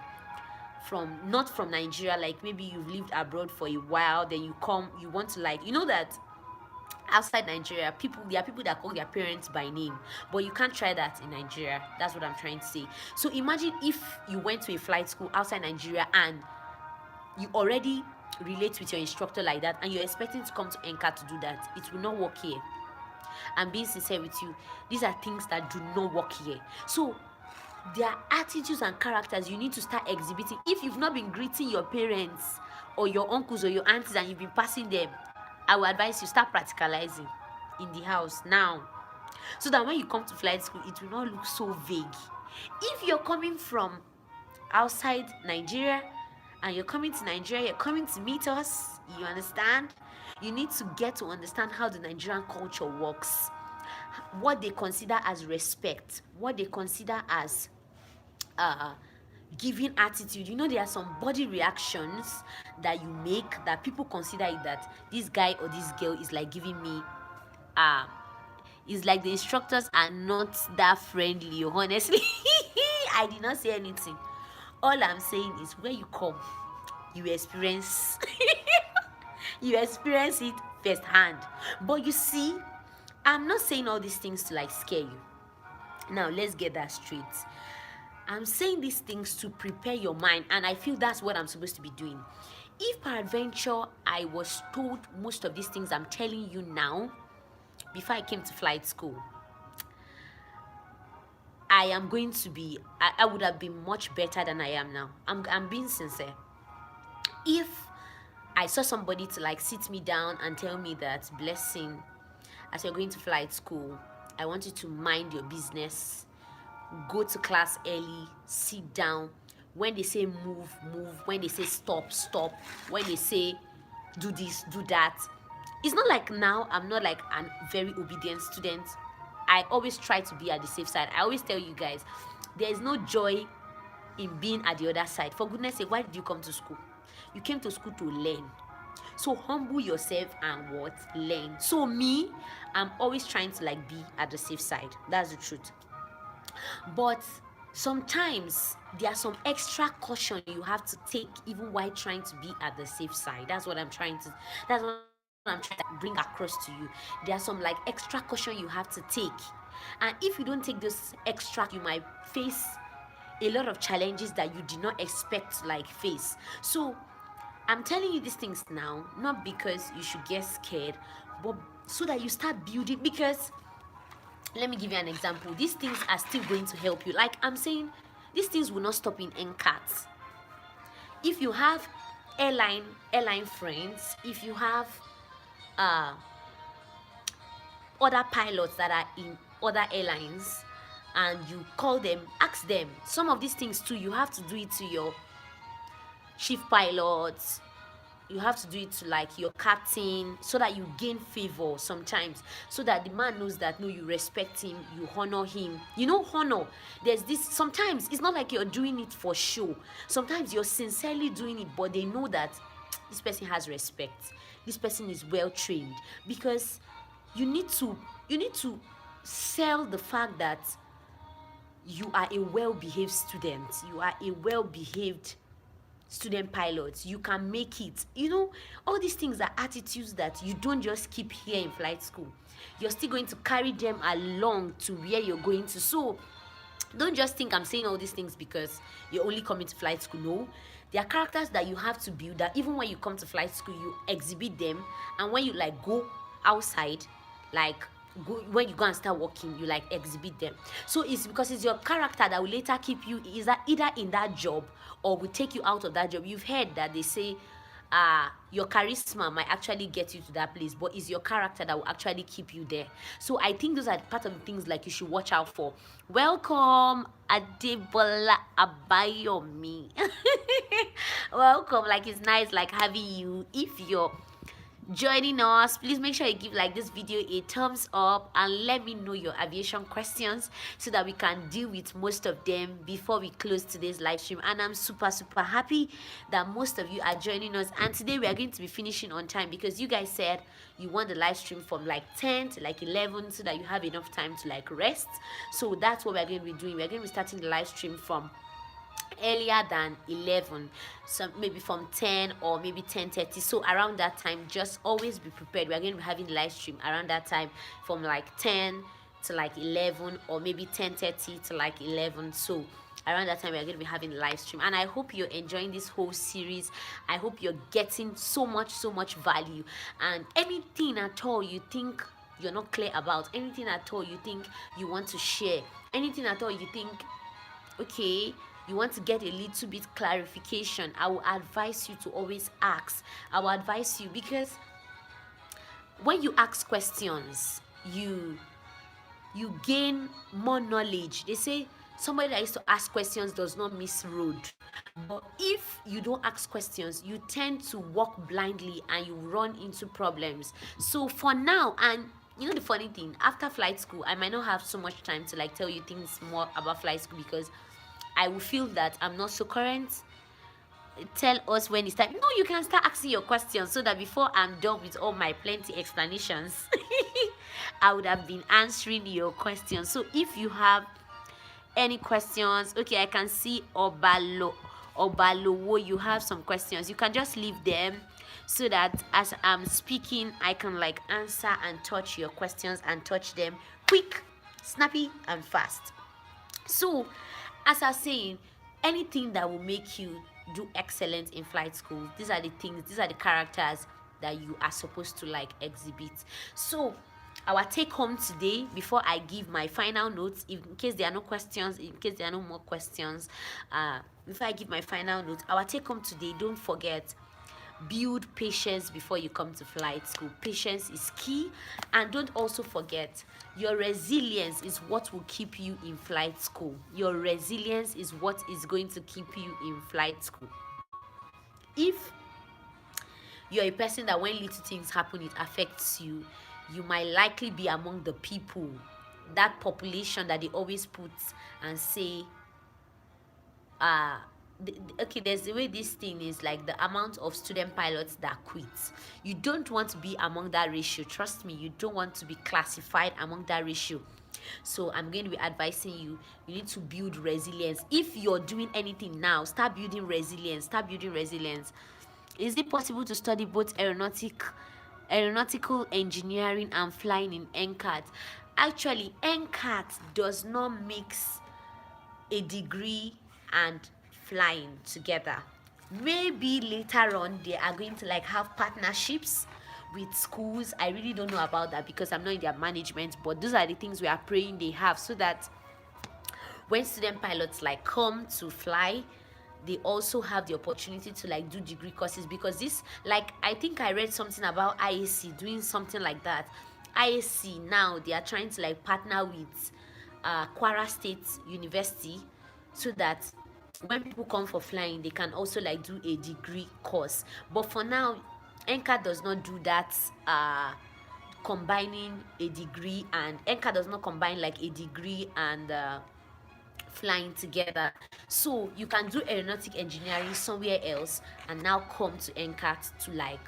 not from Nigeria, like maybe you've lived abroad for a while, then you come, you want to like, that outside Nigeria, there are people that call their parents by name, but you can't try that in Nigeria. That's what I'm trying to say. So imagine if you went to a flight school outside Nigeria and you already relate with your instructor like that, and you're expecting to come to NCAT to do that. It will not work here. I'm being sincere with you. These are things that do not work here. So their attitudes and characters you need to start exhibiting. If you've not been greeting your parents or your uncles or your aunties and you've been passing them, I will advise you, start practicalizing in the house now, so that when you come to flight school, it will not look so vague. If you're coming from outside Nigeria and you're coming to Nigeria, you're coming to meet us, you understand? You need to get to understand how the Nigerian culture works, what they consider as respect, what they consider as uh, giving attitude. You know, there are some body reactions that you make that people consider it that this guy or this girl is like giving me it's like the instructors are not that friendly, honestly. I did not say anything. All I'm saying is when you come, you experience you experience it firsthand. But you see, I'm not saying all these things to like scare you. Now let's get that straight. I'm saying these things to prepare your mind, and I feel that's what I'm supposed to be doing. If peradventure I was told most of these things I'm telling you now before I came to flight school, I would have been much better than I am now. I'm being sincere. If I saw somebody to like sit me down and tell me that, Blessing, as you're going to flight school, I want you to mind your business, go to class early, sit down. When they say move, move. When they say stop, stop. When they say do this, do that. It's not like now I'm not like a very obedient student. I always try to be at the safe side. I always tell you guys, there is no joy in being at the other side. For goodness sake, why did you come to school? You came to school to learn. So humble yourself and what? Learn. So me, I'm always trying to like be at the safe side. That's the truth. But sometimes there are some extra caution you have to take even while trying to be at the safe side. That's what I'm trying to bring across to you. There are some like extra caution you have to take. And if you don't take this extra, you might face a lot of challenges that you did not expect to like face. So I'm telling you these things now, not because you should get scared, but so that you start building. Because let me give you an example. These things are still going to help you. Like I'm saying, these things will not stop in NCAT. If you have airline friends, if you have other pilots that are in other airlines, and you call them, ask them. Some of these things too, you have to do it to your chief pilots. You have to do it to like your captain, so that you gain favor sometimes, so that the man knows that no, you respect him, you honor him. You know, honor, there's this, sometimes it's not like you're doing it for show. Sometimes you're sincerely doing it, but they know that this person has respect, this person is well trained. Because you need to sell the fact that you are a well-behaved student, you are a well-behaved student pilot, you can make it. You know, all these things are attitudes that you don't just keep here in flight school. You're still going to carry them along to where you're going to. So don't just think I'm saying all these things because you're only coming to flight school. No, there are characters that you have to build, that even when you come to flight school you exhibit them, and when you like go outside, like when you go and start working, you like exhibit them. So it's because it's your character that will later keep you, is that either in that job or will take you out of that job. You've heard that they say your charisma might actually get you to that place, but it's your character that will actually keep you there. So I think those are part of the things like you should watch out for. Welcome, Adebola Abayomi. Welcome. Like, it's nice like having you. If you're joining us, please make sure you give like this video a thumbs up and let me know your aviation questions so that we can deal with most of them before we close today's live stream. And I'm super happy that most of you are joining us, and today we are going to be finishing on time because you guys said you want the live stream from like 10 to like 11 so that you have enough time to like rest. So that's what we're going to be doing. We're going to be starting the live stream from earlier than 11, so maybe from 10 or maybe 10:30. So around that time, just always be prepared. We're going to be having live stream around that time from like 10 to like 11, or maybe 10:30 to like 11. So around that time we're going to be having live stream, and I hope you're enjoying this whole series. I hope you're getting so much value, and anything at all you think you're not clear about, anything at all you think you want to share, anything at all you think, okay, you want to get a little bit clarification, I will advise you to always ask. I will advise you, because when you ask questions, you gain more knowledge. They say somebody that used to ask questions does not miss road. But if you don't ask questions, you tend to walk blindly and you run into problems. So for now, and you know the funny thing, after flight school, I might not have so much time to like tell you things more about flight school, because I will feel that I'm not so current. Tell us when it's time. No, you can start asking your questions so that before I'm done with all my plenty explanations, I would have been answering your questions. So if you have any questions, okay, I can see Obalowo, you have some questions. You can just leave them so that as I'm speaking, I can like answer and touch your questions and touch them quick, snappy, and fast. So, as I was saying, anything that will make you do excellent in flight school, these are the things, these are the characters that you are supposed to like exhibit. So, our take home today, before I give my final notes, in case there are no questions, in case there are no more questions, before I give my final notes, our take home today, don't forget, build patience before you come to flight school. Patience is key. And don't also forget, your resilience is what will keep you in flight school. Your resilience is what is going to keep you in flight school. If you're a person that when little things happen it affects you, you might likely be among the people, that population that they always put and say, okay, there's the way this thing is, like the amount of student pilots that quit. You don't want to be among that ratio. Trust me, you don't want to be classified among that ratio. So I'm going to be advising you, you need to build resilience. If you're doing anything now, start building resilience. Start building resilience. Is it possible to study both aeronautical engineering and flying in NCAT? Actually, NCAT does not mix a degree and flying together. Maybe later on they are going to like have partnerships with schools. I really don't know about that because I'm not in their management, but those are the things we are praying they have, so that when student pilots like come to fly, they also have the opportunity to like do degree courses. Because this, like, I think I read something about IAC doing something like that. IAC now, they are trying to like partner with Kwara State University, so that when people come for flying, they can also like do a degree course. But for now, NCAT does not do that, combining a degree, and NCAT does not combine like a degree and flying together. So you can do aeronautic engineering somewhere else and now come to NCAT to like,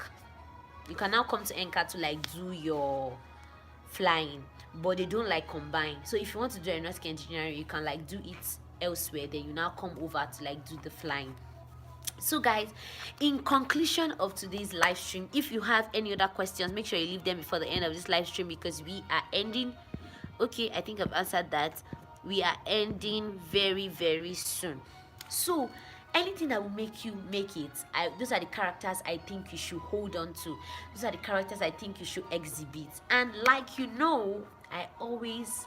you can now come to NCAT to like do your flying, but they don't like combine. So if you want to do aeronautic engineering, you can like do it elsewhere, then you now come over to like do the flying. So guys, in conclusion of today's live stream, if you have any other questions, make sure you leave them before the end of this live stream, because we are ending. Okay, I think I've answered that. We are ending very, very soon. So anything that will make you make it, those are the characters I think you should hold on to. Those are the characters I think you should exhibit. And like, you know, I always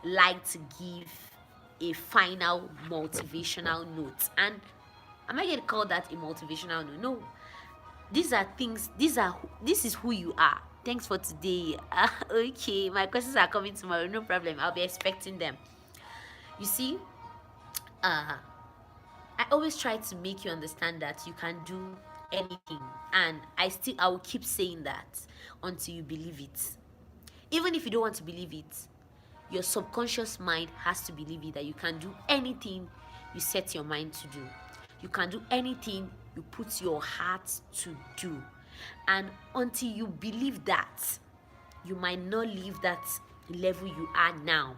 like to give a final motivational note. And am I going to call that a motivational note? No. These are things, this is who you are. Thanks for today. Okay, my questions are coming tomorrow. No problem. I'll be expecting them. You see, I always try to make you understand that you can do anything, and I will keep saying that until you believe it. Even if you don't want to believe it, your subconscious mind has to believe it, that you can do anything you set your mind to do. You can do anything you put your heart to do. And until you believe that, you might not leave that level you are now.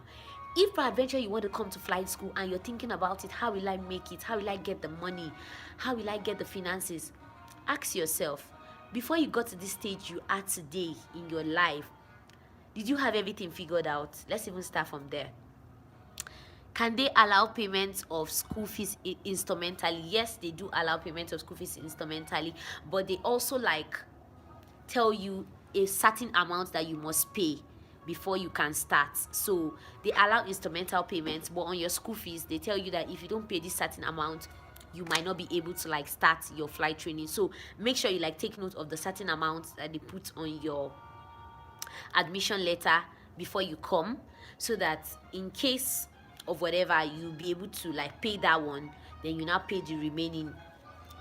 If peradventure you want to come to flight school and you're thinking about it, how will I make it? How will I get the money? How will I get the finances? Ask yourself, before you got to this stage you are today in your life, did you have everything figured out? Let's even start from there. Can they allow payments of school fees instrumentally? Yes, they do allow payment of school fees instrumentally, but they also like tell you a certain amount that you must pay before you can start. So they allow instrumental payments, but on your school fees, they tell you that if you don't pay this certain amount, you might not be able to like start your flight training. So make sure you like take note of the certain amounts that they put on your admission letter before you come, so that in case of whatever, you'll be able to like pay that one, then you now pay the remaining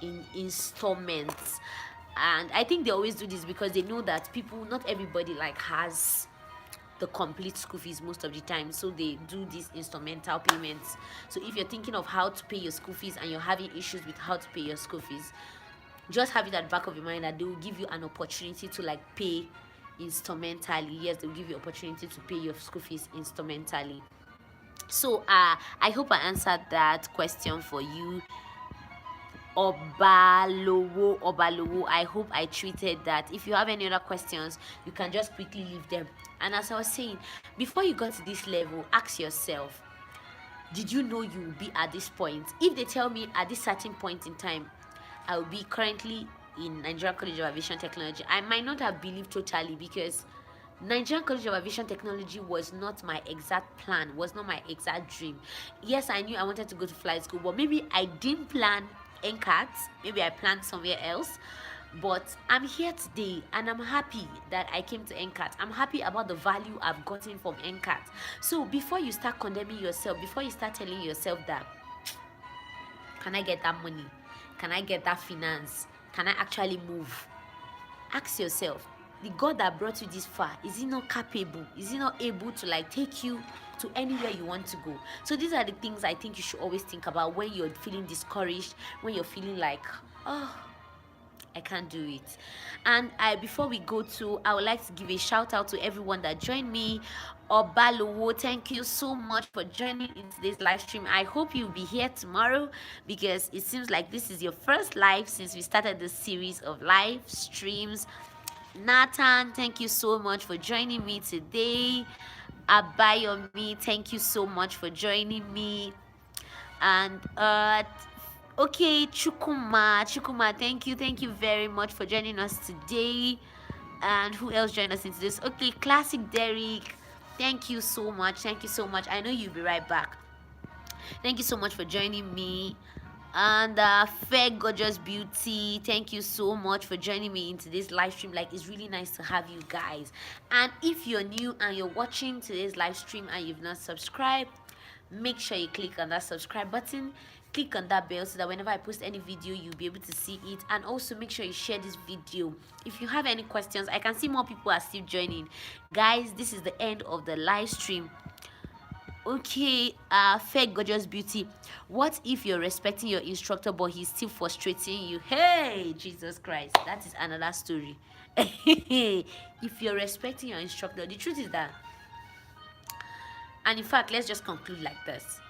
in installments. And I think they always do this because they know that people, not everybody like has the complete school fees most of the time, so they do these instrumental payments. So if you're thinking of how to pay your school fees and you're having issues with how to pay your school fees, just have it at the back of your mind that they will give you an opportunity to like pay instrumentally. Yes, they'll give you opportunity to pay your school fees instrumentally. So I hope I answered that question for you. Obalowo, I hope I treated that. If you have any other questions, you can just quickly leave them. And as I was saying, before you got to this level, ask yourself, did you know you will be at this point? If they tell me at this certain point in time I will be currently in Nigerian College of Aviation Technology, I might not have believed totally, because Nigerian College of Aviation Technology was not my exact plan, was not my exact dream. Yes, I knew I wanted to go to flight school, but maybe I didn't plan NCAT, maybe I planned somewhere else. But I'm here today and I'm happy that I came to NCAT. I'm happy about the value I've gotten from NCAT. So before you start condemning yourself, before you start telling yourself that, can I get that money? Can I get that finance? Can I actually move? Ask yourself, the God that brought you this far, is he not capable? Is he not able to like take you to anywhere you want to go? So these are the things I think you should always think about when you're feeling discouraged, when you're feeling like, oh, I can't do it. And before we go to, I would like to give a shout out to everyone that joined me. Obalowo, thank you so much for joining in today's live stream. I hope you'll be here tomorrow, because it seems like this is your first live since we started this series of live streams. Nathan, thank you so much for joining me today. Abayomi, thank you so much for joining me. And okay, Chukuma, thank you very much for joining us today. And who else joined us into this? Okay, Classic Derek, thank you so much. I know you'll be right back. Thank you so much for joining me. And Fair Gorgeous Beauty, thank you so much for joining me in today's live stream. Like, it's really nice to have you guys. And if you're new and you're watching today's live stream and you've not subscribed, make sure you click on that subscribe button, click on that bell, so that whenever I post any video, you'll be able to see it. And also make sure you share this video. If you have any questions, I can see more people are still joining. Guys, this is the end of the live stream. Okay, Fair Gorgeous Beauty, what if you're respecting your instructor but he's still frustrating you? Hey, Jesus Christ, that is another story. If you're respecting your instructor, the truth is that, and in fact, let's just conclude like this: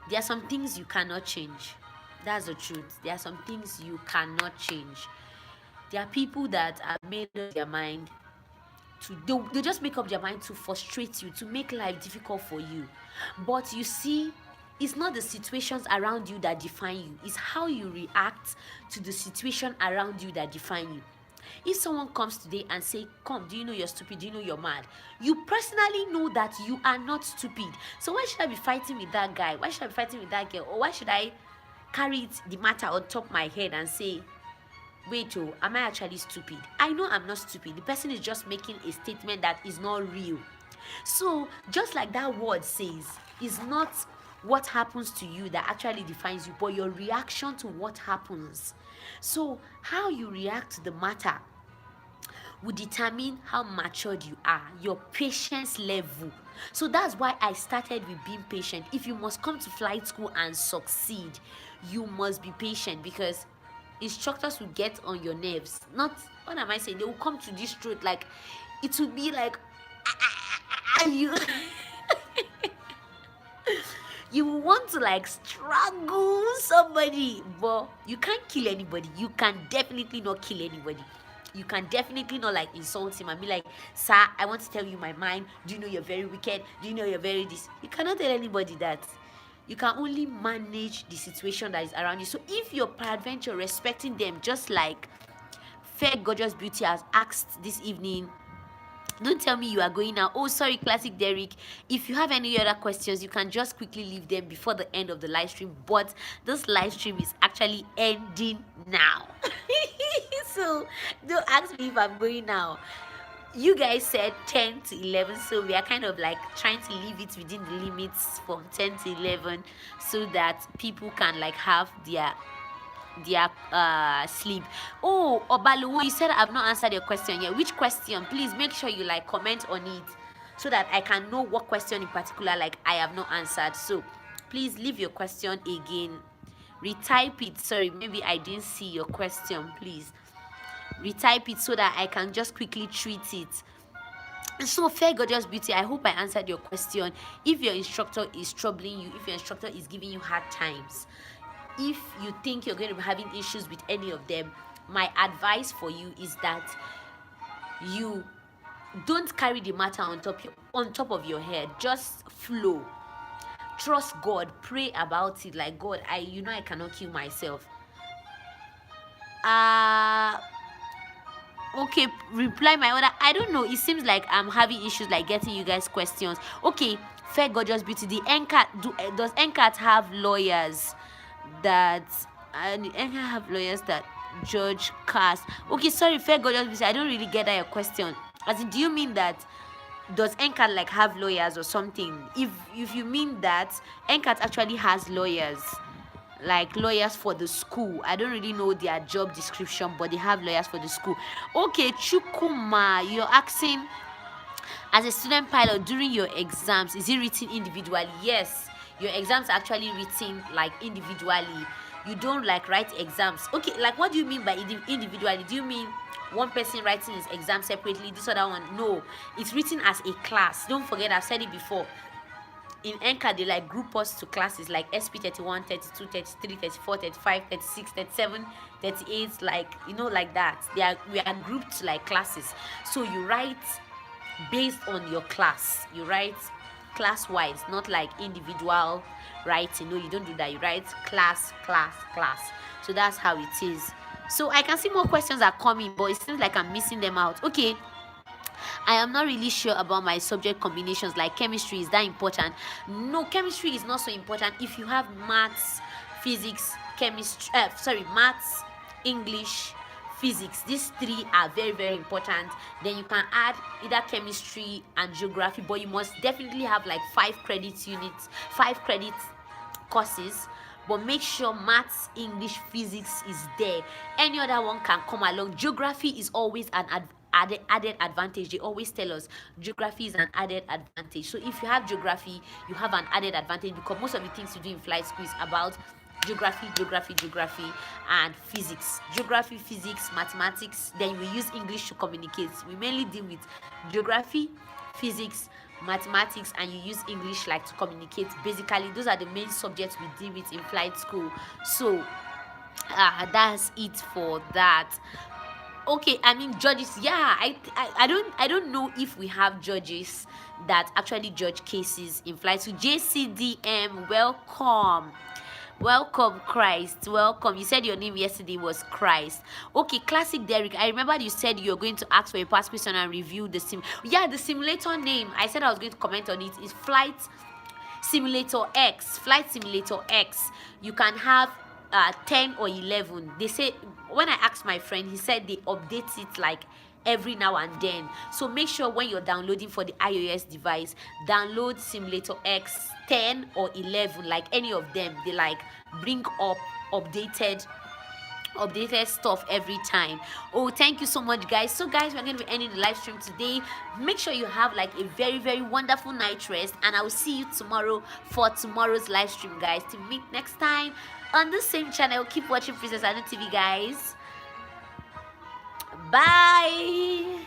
there are some things you cannot change. That's the truth. There are some things you cannot change. There are people that have made up their mind to, they just make up their mind to frustrate you, to make life difficult for you. But you see, it's not the situations around you that define you. It's how you react to the situation around you that define you. If someone comes today and say, come, do you know you're stupid? Do you know you're mad? You personally know that you are not stupid. So why should I be fighting with that guy? Why should I be fighting with that girl? Or why should I carry the matter on top of my head and say, wait, oh, am I actually stupid? I know I'm not stupid. The person is just making a statement that is not real. So just like that word says, it's not what happens to you that actually defines you, but your reaction to what happens. So how you react to the matter will determine how matured you are, your patience level. So that's why I started with being patient. If you must come to flight school and succeed, you must be patient, because instructors will get on your nerves. Not, what am I saying? They will come to this truth, like, it will be like, you you want to like strangle somebody, but you can't kill anybody. You can definitely not kill anybody. You can definitely not like insult him and be like, sir, I want to tell you my mind. Do you know you're very wicked? Do you know you're very this? You cannot tell anybody that. You can only manage the situation that is around you. So if you're peradventure respecting them, just like Fair Gorgeous Beauty has asked this evening, don't tell me you are going now. Oh, sorry, Classic Derek. If you have any other questions, you can just quickly leave them before the end of the live stream. But this live stream is actually ending now. So don't ask me if I'm going now. you guys said 10 to 11, so we are kind of like trying to leave it within the limits from 10 to 11 so that people can like have their sleep. Oh, Obaluwo, you said I've not answered your question yet. Which question? Please make sure you like comment on it so that I can know what question in particular like I have not answered. So please leave your question again, retype it. Sorry, maybe I didn't see your question. Please retype it so that I can just quickly treat it. So, fair gorgeous beauty, I hope I answered your question. If your instructor is troubling you, if your instructor is giving you hard times, if you think you're going to be having issues with any of them, my advice for you is that you don't carry the matter on top of your head. Just flow, trust God, pray about it. Like, God, I cannot kill myself. Okay, reply my order. I don't know, it seems like I'm having issues like getting you guys questions. Okay, fair gorgeous beauty, the NCAT, does NCAT have lawyers that judge cast? Okay, sorry, fair gorgeous beauty, I don't really get that your question. As in, do you mean that does NCAT like have lawyers or something? If you mean that, NCAT actually has lawyers, like lawyers for the school. I don't really know their job description, but they have lawyers for the school. Okay, Chukuma, you're asking, as a student pilot during your exams, is it written individually? Yes, your exams are actually written like individually. You don't like write exams. Okay, like what do you mean by individually? Do you mean one person writing his exam separately, this other one? No, it's written as a class. Don't forget, I've said it before. In NCAT, they like group us to classes like SP31, 32, 33, 34, 35, 36, 37, 38, like, like that. We are grouped like classes. So you write based on your class. You write class-wise, not like individual writing. No, you don't do that. You write class, class, class. So that's how it is. So I can see more questions are coming, but it seems like I'm missing them out. Okay. I am not really sure about my subject combinations, like chemistry. Is that important? No, chemistry is not so important. If you have maths, physics, maths, English, physics, these three are very, very important. Then you can add either chemistry and geography, but you must definitely have like 5 credit courses. But make sure maths, English, physics is there. Any other one can come along. Geography is always an added advantage. They always tell us geography is an added advantage. So if you have geography, you have an added advantage, because most of the things you do in flight school is about geography, and physics. Geography, physics, mathematics. Then we use English to communicate. We mainly deal with geography, physics, mathematics, and you use English like to communicate. Basically, those are the main subjects we deal with in flight school. So that's it for that. Okay, I mean judges. Yeah, I don't know if we have judges that actually judge cases in flight. So JCDM, welcome Christ, welcome. You said your name yesterday was Christ. Okay, classic Derek, I remember you said you're going to ask for a past question and review the the simulator name. I said I was going to comment on it. Is Flight Simulator X. You can have 10 or 11. They say, when I asked my friend, he said they update it like every now and then. So make sure when you're downloading for the iOS device, download Simulator X 10 or 11, like any of them. They like bring up updated stuff every time. Oh, thank you so much, guys. So guys, we're going to be ending the live stream today. Make sure you have like a very, very wonderful night rest, and I will see you tomorrow for tomorrow's live stream, guys. To meet next time on the same channel. Keep watching Princess Anu TV, guys. Bye.